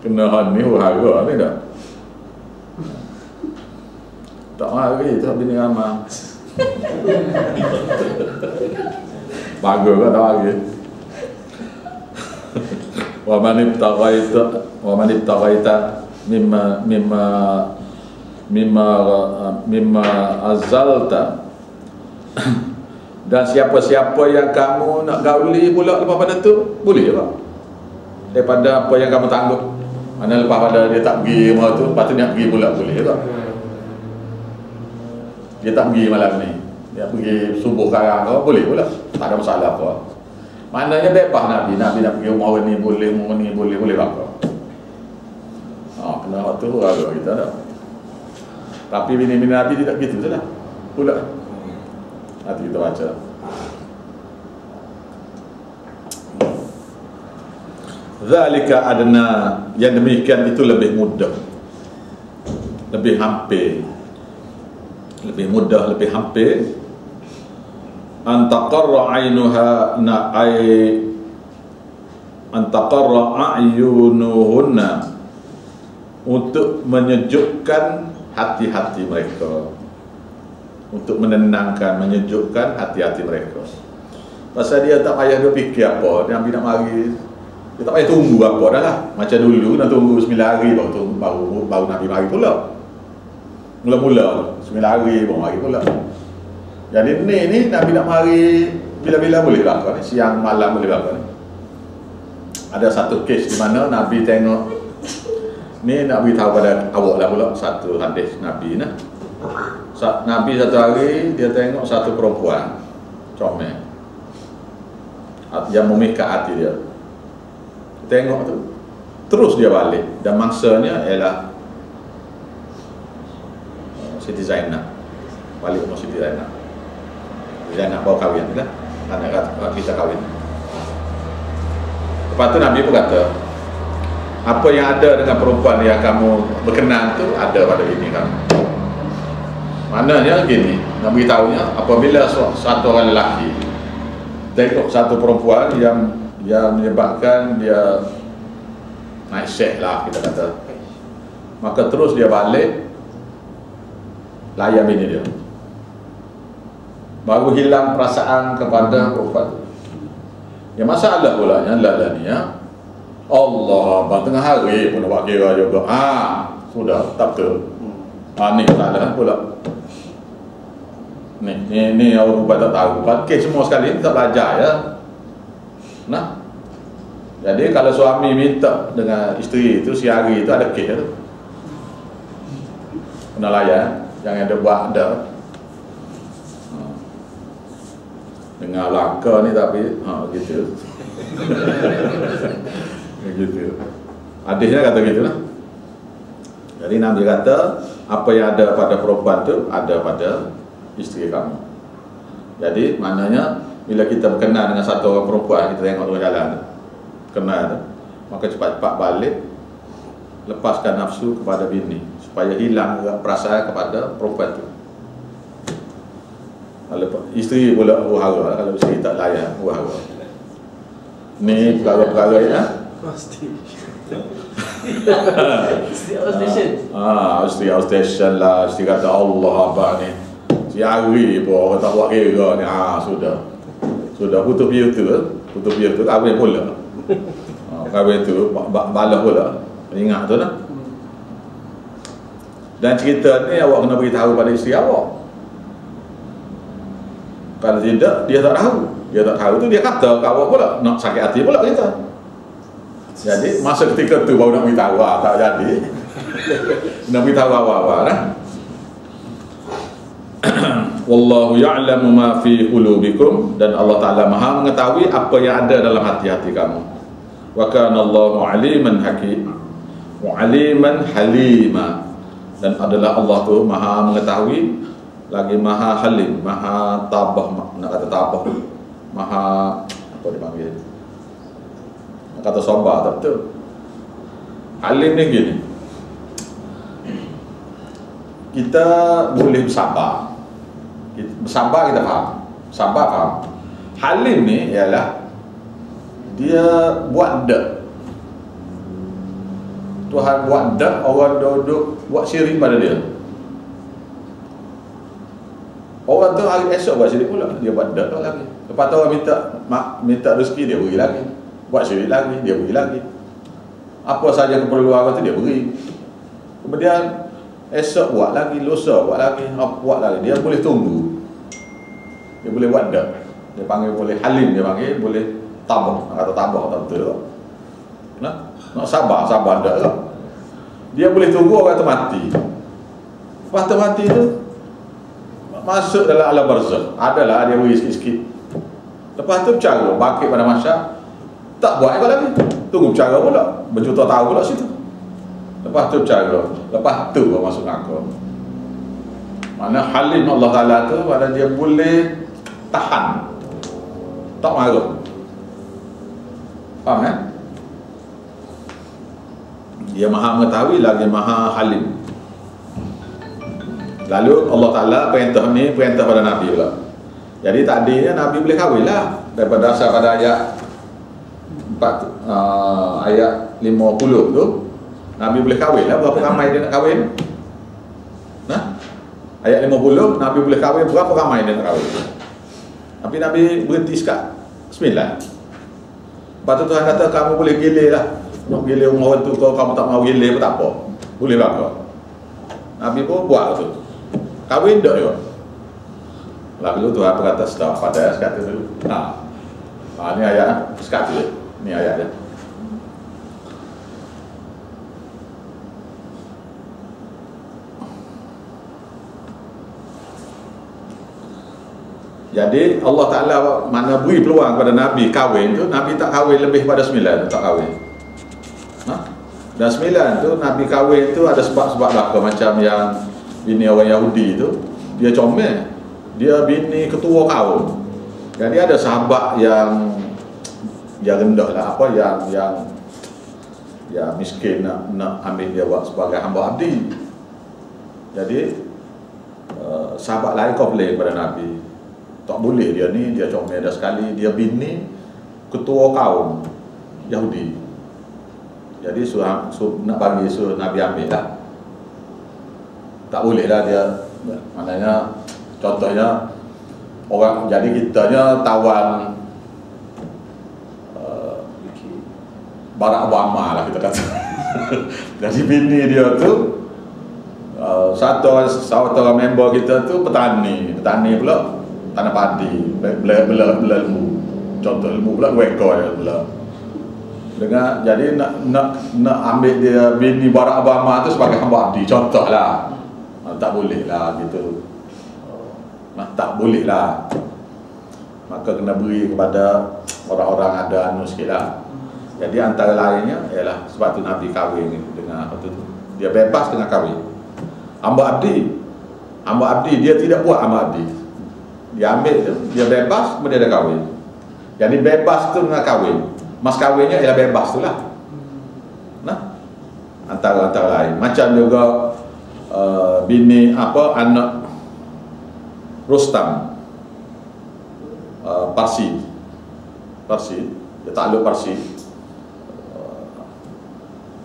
Kena han ni hura ni dah. Tak mari tak bini ramah. Bagus kan tak mari. Wa man ibtaghaita mimma azalta, dan siapa-siapa yang kamu nak gauli pula lepas pada tu boleh tak? Daripada apa yang kamu tangguh. Mana lepas pada dia tak pergi rumah tu, lepas tu dia pergi pula boleh tak? Dia tak pergi malam ni, dia pergi subuh karang ke, boleh pula, tak ada masalah apa. Maknanya bebas Nabi nak pergi rumah orang ni boleh, rumah ni boleh apa. Kena waktu raga kita dah. Tapi bini-bini Nabi tidak begitu saja pula. Nanti kita baca. Zalika adna, yang demikian itu lebih mudah, lebih hampir, lebih mudah, lebih hampir. Antaqarra ainuha antaqarra a'yunuhunna, untuk menyejukkan hati-hati mereka, untuk menenangkan, menyejukkan hati-hati mereka. Pasal dia tak payah dia fikir apa, dia nak mari, dia tak payah tunggu apa dah lah. Macam dulu nak tunggu 9 hari baru Nabi mari pula. Mula-mula 9 hari baru mari pula. Jadi ni Nabi nak mari bila-bila boleh lah ni, siang malam boleh lah ni. Ada satu kes di mana Nabi tengok ni, nak beritahu pada awak lah pula satu hadis Nabi nah. Nabi satu hari dia tengok satu perempuan comel yang memikat hati dia. Tengok tu, terus dia balik, dan mangsanya ialah Siti Zainab. Balik rumah Siti Zainab. Zainab bawa kahwin lah, anak kita kahwin. Lepas tu Nabi pun kata, apa yang ada dengan perempuan yang kamu berkenan tu ada pada bini kamu. Maknanya gini, nak beritahunya, apabila satu orang lelaki tengok satu perempuan yang menyebabkan dia naik syek lah kita kata, maka terus dia balik layan bini dia, baru hilang perasaan kepada perempuan tu. Yang masalah pula yang lah ni ya, Allah, bang tengah hari pun nak buat kira juga. Sudah, tak betul. Ni kesalahan pula. Ni orang buat tak tahu. Pakai semua sekali, tak belajar ya. Nah. Jadi kalau suami minta dengan isteri itu sehari itu ada kes tu. Kena layan, jangan ada buat ada. Dengar langka ni tapi gitu. Gitu. Hadisnya kata gitu lah. Jadi Nabi kata, apa yang ada pada perempuan tu ada pada isteri kamu. Jadi maknanya bila kita berkenan dengan satu orang perempuan, kita tengok orang jalan kenal tu, maka cepat-cepat balik lepaskan nafsu kepada bini supaya hilang perasaan kepada perempuan tu. Kalau isteri pula huru-hara, kalau isteri tak layan huru-hara. Ni perkara-perkara ya. Pasti. Isteri outstation lah, isteri kata Allah apa ni. Si hari pun orang tak buat kira ni. Sudah putus biar tu kahwin pula. Kahwin tu balas pula. Ingat tu lah. Dan cerita ni awak kena beritahu pada isteri awak. Kalau tidak, dia tak tahu. Dia tak tahu tu dia kata ke awak pula, nak sakit hati pula kita. Jadi masa ketika tu baru nak beritahu, tak jadi. Nak beritahu awal-awal lah. Wallahu ya'lamu ma fi qulubikum, dan Allah Ta'ala Maha mengetahui apa yang ada dalam hati-hati kamu. Wa kana Allahu aliman hakim, wa aliman halima, dan adalah Allah tu Maha mengetahui lagi Maha halim, Maha tabah, nak kata tabah, Maha apa dipanggil, nak kata sabar tak betul. Halim ni gini, kita boleh bersabar. Bersabar kita faham, sabar faham. Halim ni ialah dia buat dak. Tuhan buat dak, orang duduk buat syirik pada dia. Orang tu hari esok buat syirik pula, dia buat dak lagi. Lepas tu orang minta rezeki, dia beri lagi. Buat syirik lagi, dia beri lagi. Apa saja keperluan tu dia beri. Kemudian esok buat lagi, lusa buat lagi, buat lagi. Dia boleh tunggu. Dia boleh buat dak. Dia panggil boleh halim, dia panggil boleh tabah. Nak kata tabah tak betul. Nak sabar dak lah. Dia boleh tunggu orang tu mati. Lepas tu mati tu masuk dalam alam barzakh. Adalah dia beri sikit-sikit. Lepas tu bercara, bangkit pada masyarakat. Tak buat apa lagi. Tunggu bercara pula. Berjuta tahun pula situ. Lepas tu bercara. Lepas tu baru masuk neraka. Mana halim Allah Ta'ala tu, mana dia boleh tahan. Tak marah. Faham kan? Dia Maha mengetahui lagi Maha halim. Lalu Allah Ta'ala perintah ni, perintah pada Nabi pula. Jadi tadinya Nabi boleh kahwin lah. Daripada dasar pada ayat 50 tu, Nabi boleh kahwin lah. Berapa ramai dia nak kahwin? Ayat 50, Nabi boleh kahwin, berapa ramai dia nak kahwin? Tapi Nabi berhenti sekat 9. Lepas tu Tuhan kata, kamu boleh gilir lah. Nak gilir orang tu, kalau kamu tak mahu gilir pun tak apa. Boleh bangga. Nabi pun buat tu. Kahwin tak juga. Lalu Tuhan berkata stop pada sekat tu dulu. Ni ayat sekat tu. Ni ayat dia. Jadi Allah Ta'ala mana beri peluang kepada Nabi kahwin tu, Nabi tak kahwin lebih pada 9, tak kahwin. Dan 9 tu Nabi kahwin tu ada sebab-sebab belaka, macam yang bini orang Yahudi tu, dia comel, dia bini ketua kaum. Jadi ada sahabat yang rendah lah, apa yang miskin nak ambil dia buat sebagai hamba abdi. Jadi sahabat lain komplain kepada Nabi, tak boleh dia ni, dia comel dah sekali, dia bini ketua kaum Yahudi. Jadi nak bagi suruh Nabi ambil lah. Tak boleh lah dia. Maknanya contohnya orang, jadi kitanya tawan Barack Obama lah kita kata. Jadi bini dia tu satu orang member kita tu petani pula, tanam padi, bela lembu. Contoh lembu pula 2 ekor dia pula. Dengan jadi nak ambil dia bini Barack Obama tu sebagai hamba abdi, contoh lah. Tak boleh lah gitu. Tak boleh lah. Maka kena beri kepada orang-orang ada anu sikit lah. Jadi antara lainnya ialah sebab tu Nabi kahwin dengan apa tu, dia bebas dengan kahwin. Hamba abdi dia tidak buat hamba abdi. Dia ambil tu, dia bebas, kemudian dia kahwin. Jadi bebas tu dengan kahwin. Mas kahwinnya ialah bebas tu lah. antara lain. Macam juga bini anak Rustam, Parsi, dia takluk Parsi.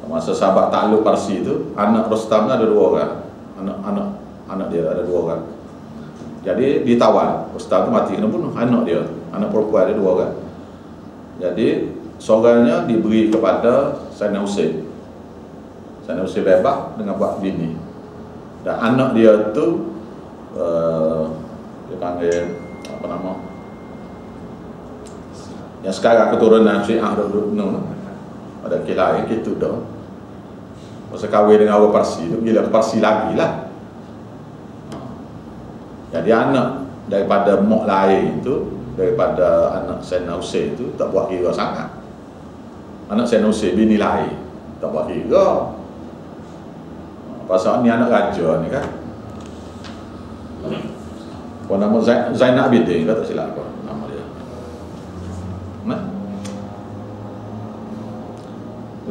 Masa sahabat takluk Parsi itu, anak Rustam ada 2 orang. Anak dia ada 2 orang. Jadi ditawan, Rustam itu mati kena bunuh. Anak dia, anak perempuan dia 2 orang. Jadi seorangnya diberi kepada Sayyidina Husain. Sayyidina Husain bebas dengan buat bini. Dan anak dia tu dia panggil apa nama, yang sekarang keturunan Syiah duduk ada kilain gitu dah. Masa kahwin dengan orang Parsi tu, gila Parsi lagi lah. Jadi anak daripada mak lain tu, daripada anak Sayyidina Husain tu tak buat kira sangat. Anak Sayyidina Husain bini lain tak buat kira. Pasal ni anak raja ni kan. Apa nama Zainal Abidin, kata silap apa nama dia.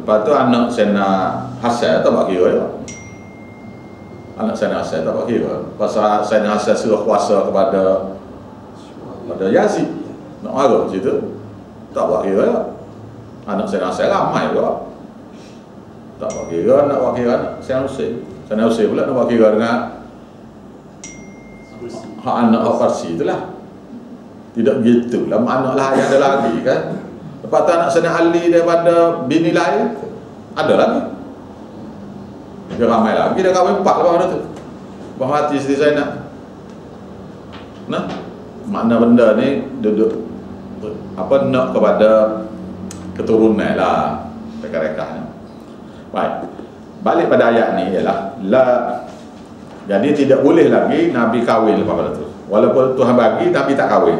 Lepas tu anak Sayyidina Hasan tak buat kira ya. Anak Sayyidina Hasan tak buat kira. Pasal Sayyidina Hasan suruh kuasa kepada Yazid. Nak marah situ. Tak buat kira ya. Anak Sayyidina Hasan ramai juga. Tak buat kira, nak buat kira anak Sayyidina Husain. Sayyidina Husain pula nak buat kira dengan hak anak hak Parsi itulah. Tidak begitu lah, anak lain ada lagi kan. Lepas tu anak Sayyidina Ali daripada bini lain ada lagi. Dia ramai lagi, dia kahwin 4 lepas tu. Lepas mati Siti Zainab. Nah, makna benda ni duduk apa nak kepada keturunan lah rekan-rekan. Baik. Balik pada ayat ni ialah jadi tidak boleh lagi Nabi kahwin lepas tu. Walaupun Tuhan bagi, Nabi tak kahwin.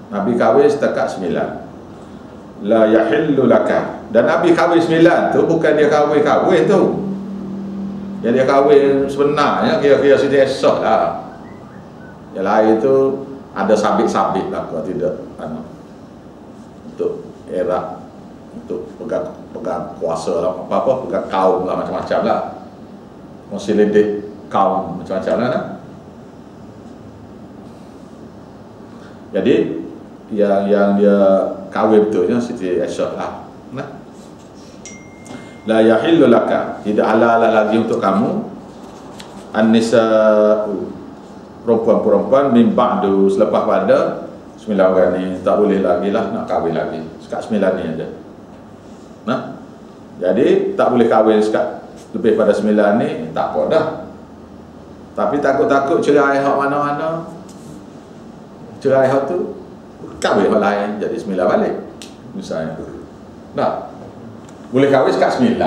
Nabi kahwin setakat 9. La yahillu laka. Dan Nabi kahwin 9 tu bukan dia kahwin tu. Yang dia kahwin sebenarnya kira-kira Siti Esok lah. Yang lain tu ada sabit-sabit lah kalau tidak untuk era, untuk pegang kuasa lah, apa-apa, pegang kaum lah, macam-macam lah, menseledik kaum macam-macam lah nah. Jadi yang dia kahwin betulnya Siti Aisyah lah nah. La yahillu laka, tidak halal lagi untuk kamu an-nisa'u, perempuan-perempuan min ba'du, selepas pada 9 orang ni tak boleh lagi lah nak kahwin lagi. Sekat 9 ni aja. Nah, jadi tak boleh kahwin sekat lebih pada 9 ni, tak apa dah. Tapi takut-takut cerai hak mana-mana, cerai hak tu kahwin hak lain jadi 9 balik misalnya. Nah, boleh kahwin sekat 9.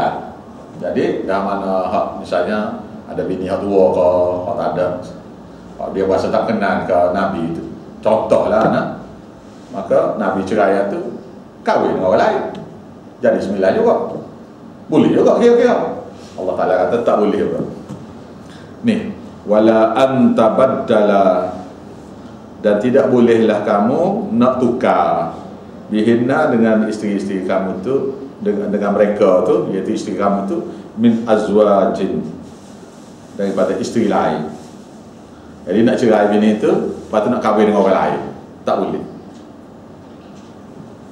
Jadi dah mana hak misalnya ada bini hak 2 ke, hak tak ada, hak dia rasa tak kenal ke Nabi tu, contohlah nah, maka Nabi cerai tu kahwin dengan orang lain jadi 9 juga. Boleh juga kira-kira. Allah Ta'ala kata tak boleh juga. Ni, wala antabaddala, dan tidak bolehlah kamu nak tukar bihinna dengan isteri-isteri kamu tu, dengan mereka tu, iaitu isteri kamu tu, min azwajin, daripada isteri lain. Jadi nak cerai bini tu, lepas tu nak kahwin dengan orang lain, tak boleh.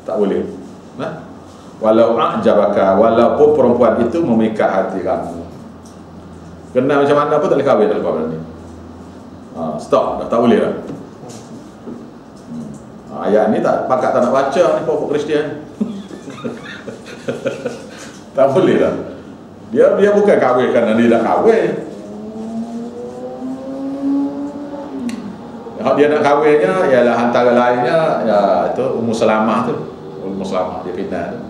Tak boleh. Nah, walau a'jabaka, walaupun perempuan itu memikat hati kamu, kena macam mana pun tak boleh kahwin lepas benda ni. Stop, dah tak boleh lah. Ayat ni tak pakat tak nak baca ni pokok Kristian. Tak boleh lah. Dia bukan kahwin kerana dia dah kahwin. Dia nak kahwinnya ialah antara lainnya ya itu Ummu Salamah tu. Ummu Salamah dia pindah tu.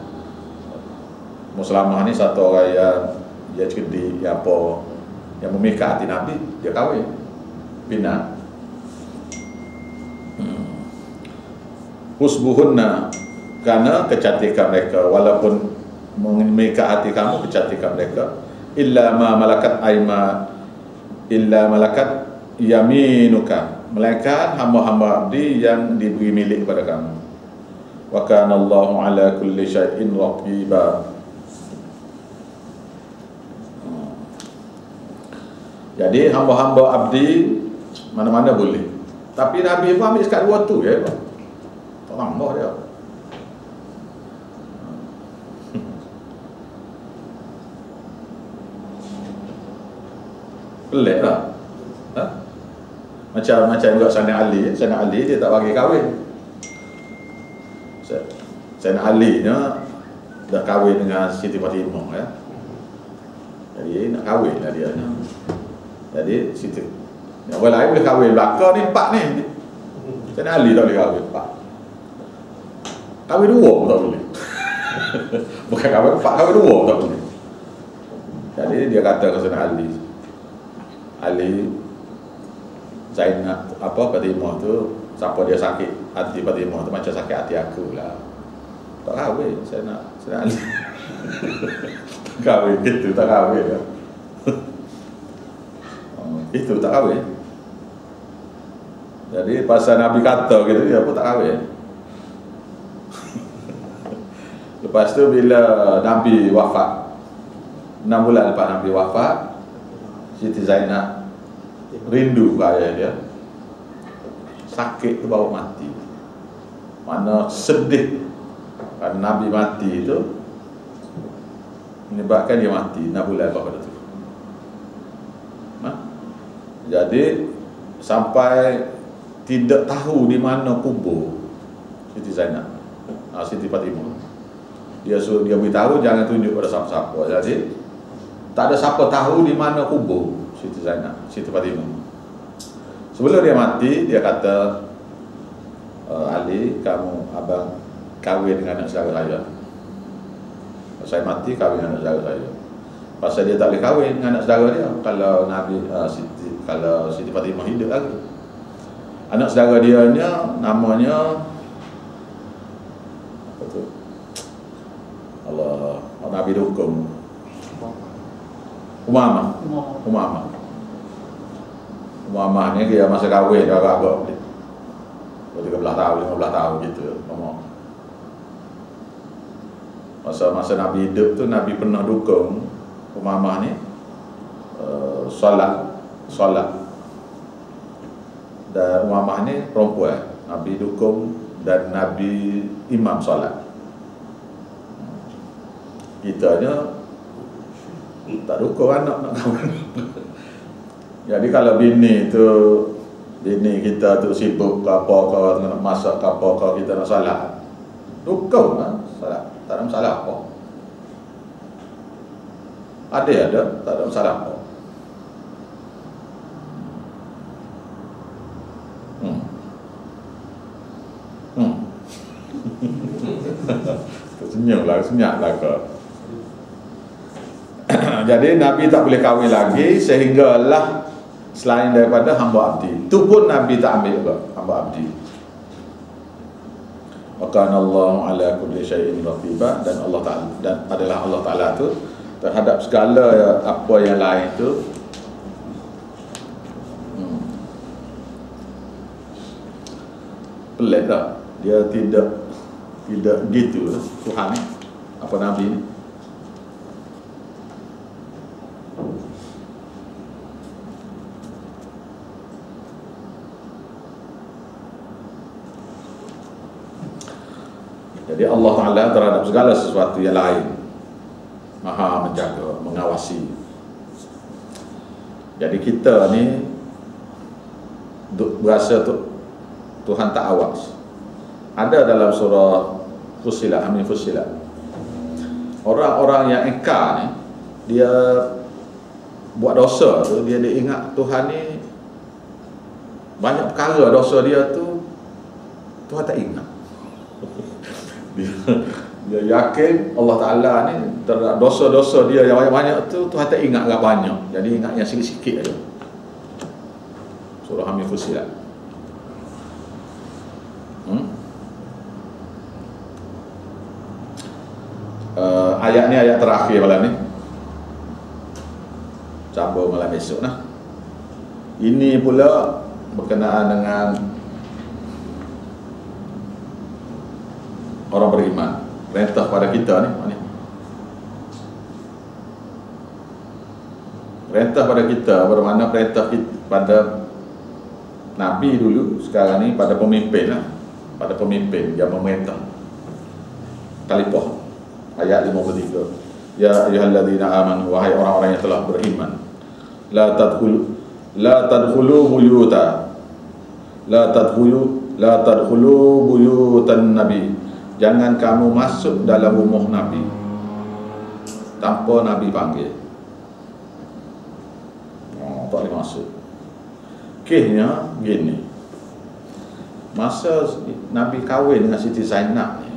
Ummu Salamah ni satu orang yang dia cerdik, yang apa, yang memikat hati Nabi, dia kahwin pindah. Husbuhunna, kerana kecantikan mereka, walaupun memikat hati kamu kecantikan mereka, illa ma malakat yaminuka, melainkan hamba-hamba abdi yang diberi milik kepada kamu. Wa kana Allahu ala kulli syai'in raqiba, Jadi hamba-hamba abdi mana-mana boleh. Tapi Nabi pun ambil sekat dua tu je. Tak tambah dia. Pelik lah. Ha? Macam juga Sayyidina Ali. Sayyidina Ali dia tak bagi kahwin. Sayyidina Ali nya dah kahwin dengan Siti Fatimah ya. Jadi nak kahwin lah dia. Jadi Siti orang lain boleh kahwin belakang ni 4 ni. Sayyidina Ali tak boleh kahwin 4. Kahwin 2 pun tak boleh. Bukan kahwin 4, kahwin 2 pun tak boleh. Jadi dia kata ke Sayyidina Ali Zainab Fatimah tu, siapa dia sakit hati Fatimah tu macam sakit hati aku lah. Tak kahwin Sayyidina Ali. Tak kahwin gitu, tak kahwin ya. Itu tak kahwin. Jadi pasal Nabi kata gitu, dia pun tak kahwin. Lepas tu bila Nabi wafat, 6 bulan lepas Nabi wafat, Siti Zainab rindu ke ayah dia. Sakit tu bawa mati. Mana sedih kerana Nabi mati itu menyebabkan dia mati 6 bulan lepas pada tu. Jadi sampai tidak tahu di mana kubur Siti Zainab, Siti Fatimah. Dia beritahu jangan tunjuk pada siapa-siapa. Jadi tak ada siapa tahu di mana kubur Siti Zainab, Siti Fatimah. Sebelum dia mati, dia kata, Ali, kamu abang kahwin dengan anak saudara saya. Saya mati kahwin dengan anak saudara saya. Pasal dia tak boleh kahwin dengan anak saudara dia kalau kalau Siti Fatimah hidup lagi. Anak saudara dia namanya apa tu? Allah, Nabi dukung. Umamah ni dia masa kahwin dia agak-agak 13 tahun, 15 tahun gitu. Masa Nabi hidup tu Nabi pernah dukung Umamah ni solat. Dan Umamah ni perempuan, Nabi dukung dan Nabi imam solat. Kita nya tak dukung anak nak kahwin. Jadi kalau bini kita tu sibuk ke apa ke nak masak ke apa ke, kita nak salat, dukung lah salat, tak ada masalah apa. Ada tak ada masalah apa. Senyap lah ke. Jadi Nabi tak boleh kahwin lagi sehinggalah selain daripada hamba abdi. Itu pun Nabi tak ambil juga hamba abdi. Wa kana Allahu ala kulli syai'in raqiba, dan Allah Taala dan adalah Allah Taala tu terhadap segala apa yang lain tu pelik tak? Dia tidak gitu Tuhan ni, apa Nabi ni. Jadi Allah Ta'ala terhadap segala sesuatu yang lain maha menjaga, mengawasi. Jadi kita ni berasa Tuhan tak awas. Ada dalam surah Fussilat, Amin Fussilat, orang-orang yang engkar ni, dia buat dosa tu, dia ingat Tuhan ni banyak perkara dosa dia tu Tuhan tak ingat. Dia yakin Allah Ta'ala ni terhadap dosa-dosa dia yang banyak-banyak tu Tuhan tak ingat agak banyak. Jadi ingat yang sikit-sikit aja. Surah Amin Fussilat. Ayat ni ayat terakhir malam ni. Sambung malam esok nah. Ini pula berkenaan dengan orang beriman, perintah pada kita ni. Perintah pada kita bermakna perintah kita pada Nabi dulu, sekarang ni pada pemimpin lah. Pada pemimpin yang memerintah. Khalifah ayat 53. Ya ayyuhalladzina amanu, wahai orang-orang yang telah beriman, la tadkhulu buyutan nabi. Jangan kamu masuk dalam rumah Nabi tanpa Nabi panggil. Tak boleh masuk. Kisahnya gini. Masa Nabi kahwin dengan Siti Zainab ni,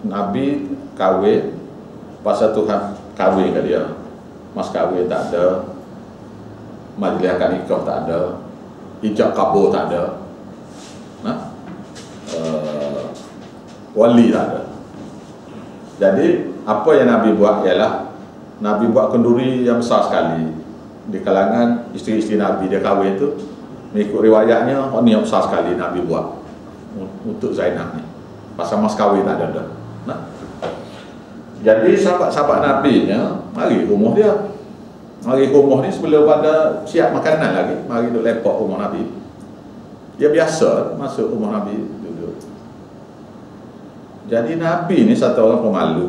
Nabi kahwin, pasal Tuhan kahwin ke dia. Mas kahwin tak ada, majlis akad nikah tak ada, ijab kabul tak ada, wali tak ada. Jadi apa yang Nabi buat ialah Nabi buat kenduri yang besar sekali di kalangan isteri-isteri Nabi. Dia kahwin tu, mengikut riwayatnya, ni yang besar sekali Nabi buat untuk Zainab ni. Pasal mas kahwin tak ada. Jadi sahabat-sahabat Nabi nya mari rumah dia. Mari rumah ni sebelum pada siap makanan lagi, mari duduk lepak rumah Nabi. Dia biasa masuk rumah Nabi duduk. Jadi Nabi ni satu orang pemalu.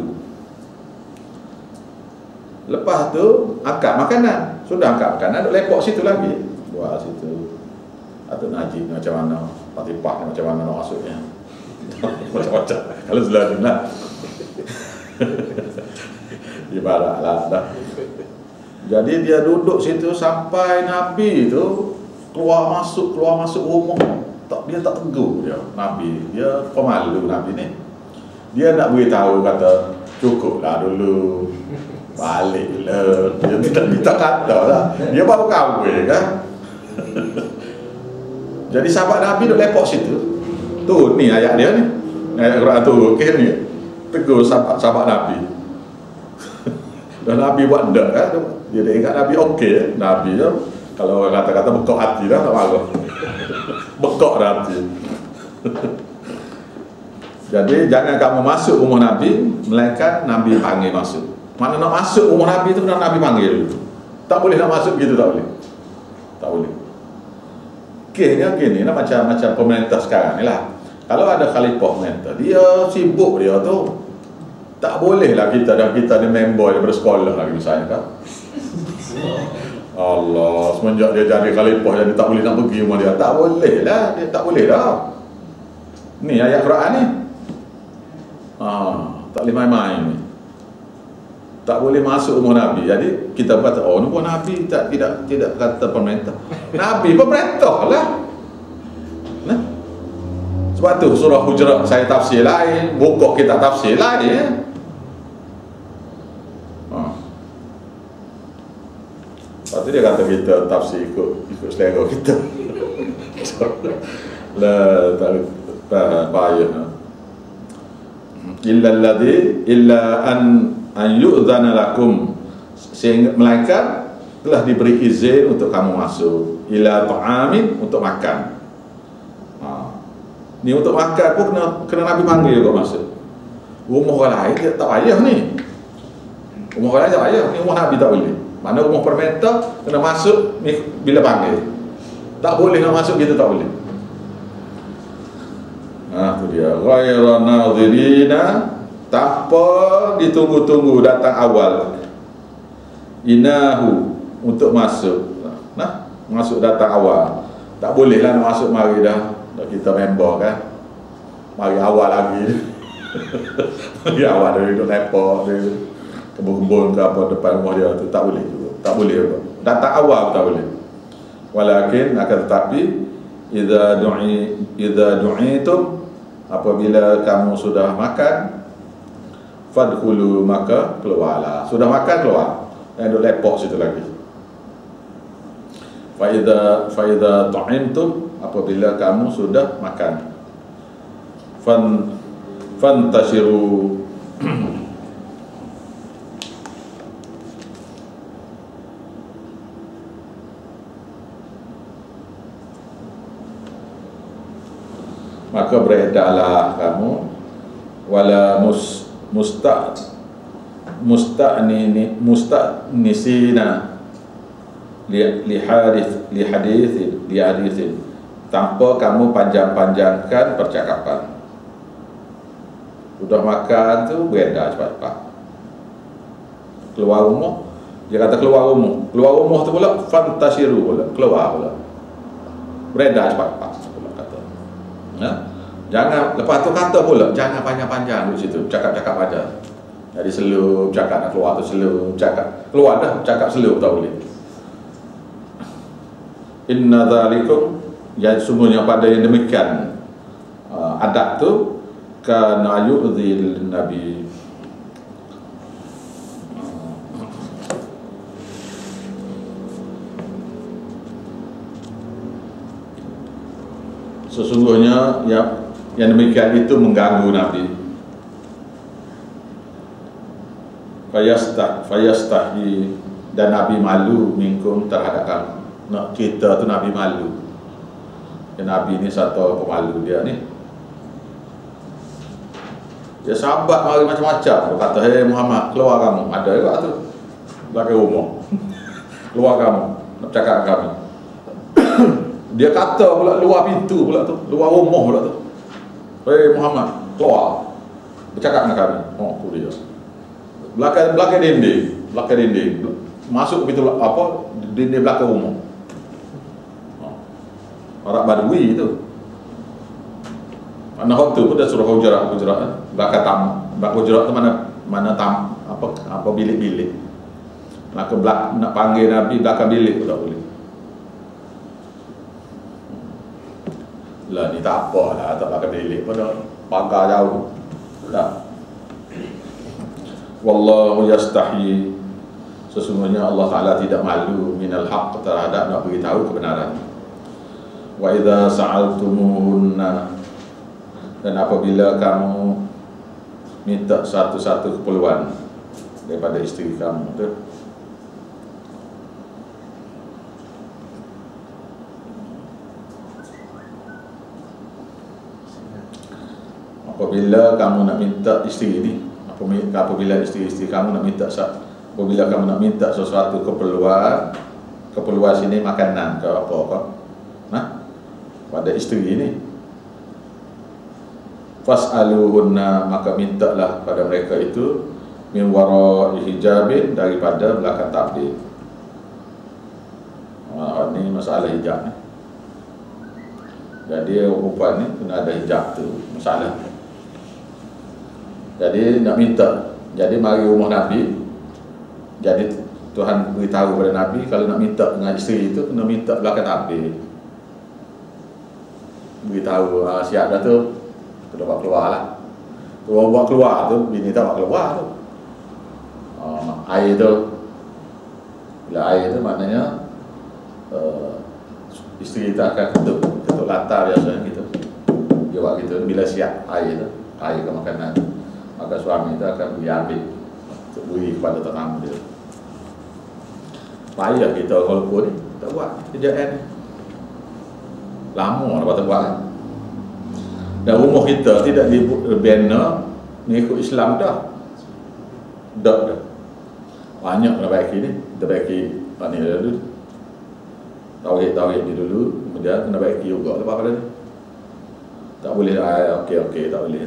Lepas tu angkat makanan. Sudah angkat makanan, duduk lepak situ lagi. Buat situ. Atau Najib macam mana, Fatipah macam mana nak masuknya. Macam-macam. Kalau selalu lah. Ibaratlah dah. Jadi dia duduk situ sampai Nabi tu keluar masuk rumah. Dia tak tegur dia, Nabi. Dia pemalu Nabi ni. Dia nak beritahu kata cukuplah dulu. Baliklah. Dia tidak kata lah. Dia baru kahwin kan. Jadi sahabat Nabi duduk lepak situ. Tu ni ayat dia ni. Ayat Quran tu ni. Tegur sahabat Nabi. Dan Nabi buat ndak kan. Dia ingat Nabi okey. Nabi tu kalau kata-kata bekok hati dah tak marah. Bekok hati. Jadi jangan kamu masuk rumah Nabi melainkan Nabi panggil masuk. Mana nak masuk rumah Nabi tu kena Nabi panggil dulu. Tak boleh nak masuk gitu, tak boleh. Tak boleh. Kisahnya gini lah, macam pemerintah sekarang ni lah. Kalau ada khalifah pemerintah, dia sibuk dia tu. Tak boleh lah kita ni member daripada sekolah lagi misalnya kan. Allah, semenjak dia jadi khalifah jadi tak boleh nak pergi rumah dia. Tak boleh lah, dia tak boleh dah. Ni ayat Quran ni. Tak boleh main-main ni. Tak boleh masuk rumah Nabi. Jadi kita kata, oh ni rumah Nabi tidak kata pemerintah. Nabi pemerintah lah. Nah. Sebab tu surah Hujurat saya tafsir lain, buku kita tafsir lain ya. Lepas tu dia kata kita tafsir ikut selera kita. Lah tak payah. Illa an yu'dzana lakum, sehingga malaikat telah diberi izin untuk kamu masuk. Ila ta'amin, untuk makan. Ni untuk makan pun kena Nabi panggil juga masuk. Rumah orang lain dia tak payah ni. Rumah orang lain tak payah, ni rumah Nabi tak boleh. Mana rumah pemerintah kena masuk ni bila panggil. Tak boleh nak masuk gitu, tak boleh. Tu dia. Ghaira nadhirina, tanpa ditunggu-tunggu datang awal. Inahu, untuk masuk. Masuk datang awal. Tak boleh lah nak masuk mari dah. Kita member kan. Mari awal lagi. Mari awal dari duduk lepak dia. Kebun-kebun ke apa depan rumah dia tu tak boleh juga. Tak boleh juga. Datang awal tak boleh. Walakin akan tetapi idza du'itum, apabila kamu sudah makan, fadkhulu, maka keluarlah. Sudah makan keluar. Jangan duduk lepak situ lagi. Fa idza ta'imtum, apabila kamu sudah makan, fantashiru, maka beredarlah kamu, wala musta'nisina, li hadithin tanpa kamu panjang-panjangkan percakapan. Udah makan tu beredar cepat-cepat. Keluar rumah, dia kata keluar rumah tu pula fantasiru pula, keluar pula. Beredar cepat-cepat pula kata. Jangan, lepas tu kata pula jangan panjang-panjang di situ, cakap-cakap aja. Jadi slow, cakap nak keluar tu slow, cakap keluar dah, cakap slow tak boleh. Inna dzalikum, ya sungguhnya pada yang demikian adab tu kana yu'dhil nabi, sesungguhnya yang demikian itu mengganggu Nabi. Fayastahi, dan Nabi malu minkum terhadap kamu. Kita tu Nabi malu. Ya, Nabi ni satu pemalu dia ni. Dia sahabat mari macam-macam. Dia kata, "Hei Muhammad, keluar kamu." Ada juga tu belakang rumah. Keluar kamu, nak cakap dengan kami. Dia kata pula luar pintu pula tu, luar rumah pula tu. "Hei Muhammad, keluar, bercakap dengan kami." Oh, tu dia. Belakang dinding, masuk pintu apa? Dinding belakang rumah. Orang Badui tu. Anak waktu pun dah suruh hujurat belakang hujurat tu apa bilik-bilik. Nak panggil Nabi belakang bilik pun tak boleh. Lah ni tak apa lah, tak belakang bilik pun dah pagar jauh. Tak. Wallahu yastahi, sesungguhnya Allah Ta'ala tidak malu minal haqq, terhadap nak beritahu kebenaran. Wa idza sa'altumuhunna, dan apabila kamu minta satu-satu keperluan daripada isteri kamu tu, apabila kamu nak minta isteri ni, apabila isteri-isteri kamu nak minta, apabila kamu nak minta sesuatu keperluan sini, makanan ke apa-apa, pada isteri ni, fas'aluhunna, maka mintalah pada mereka itu min wara'i hijabin, daripada belakang tabir. Ini masalah hijab ni. Jadi perempuan ni kena ada hijab tu, masalah. Jadi nak minta, jadi mari rumah Nabi, jadi Tuhan beritahu kepada Nabi kalau nak minta dengan isteri itu kena minta belakang tabir. Beritahu siap dah tu, kena buat keluar lah. Tu buat keluar tu, bini tak buat keluar tu. Air tu, bila air tu maknanya isteri kita akan ketuk latar biasanya gitu. Dia buat gitu, bila siap air tu, air ke makanan, maka suami itu akan ambil untuk beri kepada tetamu dia. Payah kita kalau pun tak buat kerjaan ni. Lama lepas tu buat kan. Dan rumah kita tidak dibina mengikut Islam dah. Dah. Banyak kena baiki ni. Kita baiki ni dulu. Tauhid ni dulu. Kemudian kena baiki juga lepas pada ni. Tak boleh, okey, tak boleh.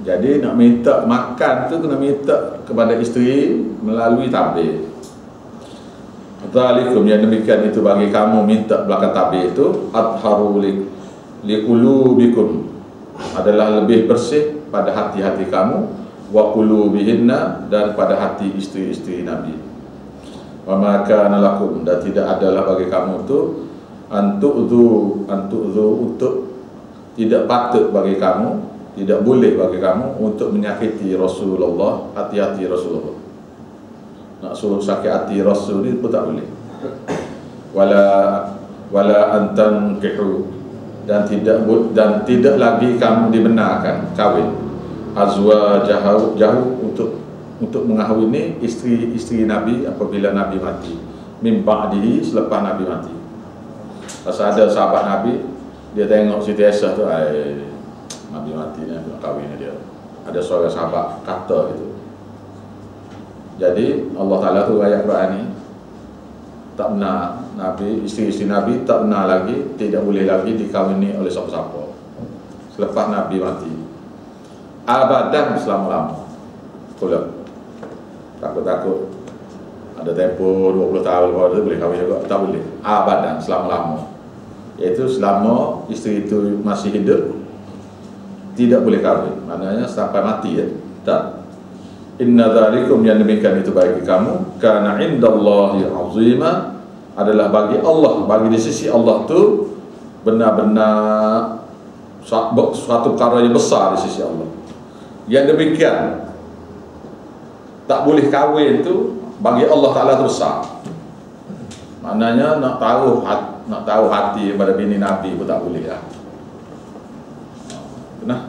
Jadi nak minta makan tu kena minta kepada isteri melalui tabir. Dzalikum, yang demikian itu bagi kamu minta belakang tabir itu, adharu liqulubikum, adalah lebih bersih pada hati-hati kamu, wa qulubihinna, dan pada hati isteri-isteri Nabi. Wa ma kana lakum, dan tidak adalah bagi kamu tu antu'dhu untuk tidak patut bagi kamu, tidak boleh bagi kamu untuk menyakiti Rasulullah, hati-hati Rasulullah. Nak suruh sakit hati Rasul ni pun tak boleh. Wala antankihu, dan tidak lagi kamu dibenarkan kahwin azwajahu, untuk mengahwini isteri Nabi apabila Nabi mati, min ba'dihi, selepas Nabi mati. Pasal ada sahabat Nabi, dia tengok Siti Aisyah tu, Nabi mati ni, nak kahwin dia. Ada seorang sahabat kata gitu. Jadi Allah Ta'ala tu ayat Quran ni tak benar Nabi, isteri-isteri Nabi tak benar lagi, tidak boleh lagi dikawini oleh siapa-siapa selepas Nabi mati abadan selama-lama. Pula takut-takut ada tempoh 20 tahun baru boleh kahwin juga, tak boleh, abadan selama-lama, iaitu selama isteri itu masih hidup tidak boleh kahwin, maknanya sampai mati ya. Tak. Inna dzalikum, yang demikian itu bagi kamu, kana indallahi azima, adalah bagi Allah, bagi di sisi Allah tu benar-benar suatu perkara yang besar di sisi Allah. Yang demikian tak boleh kahwin tu bagi Allah Ta'ala tu besar. Maknanya nak tahu hati pada bini Nabi pun tak boleh lah. Nah.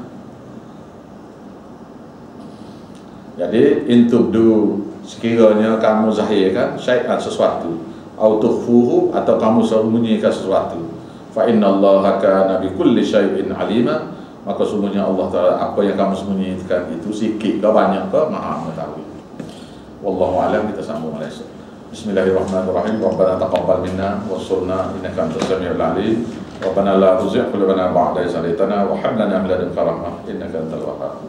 Jadi intubdu, sekiranya kamu zahirkan syai'an sesuatu, au tukhfuhu, atau kamu sembunyikan sesuatu, fa innallaha kana bikulli syai'in alima, maka sungguhnya Allah Ta'ala apa yang kamu sembunyikan itu sikit ke banyak ke Maha mengetahui. Wallahu a'lam. Kita sambung esok. Bismillahirrahmanirrahim. Rabbana taqabbal minna wassurna innaka antas samiul alim. Rabbana la tuzigh qulubana ba'da idh hadaytana wa hab lana min ladunka rahmah innaka antal wahhab.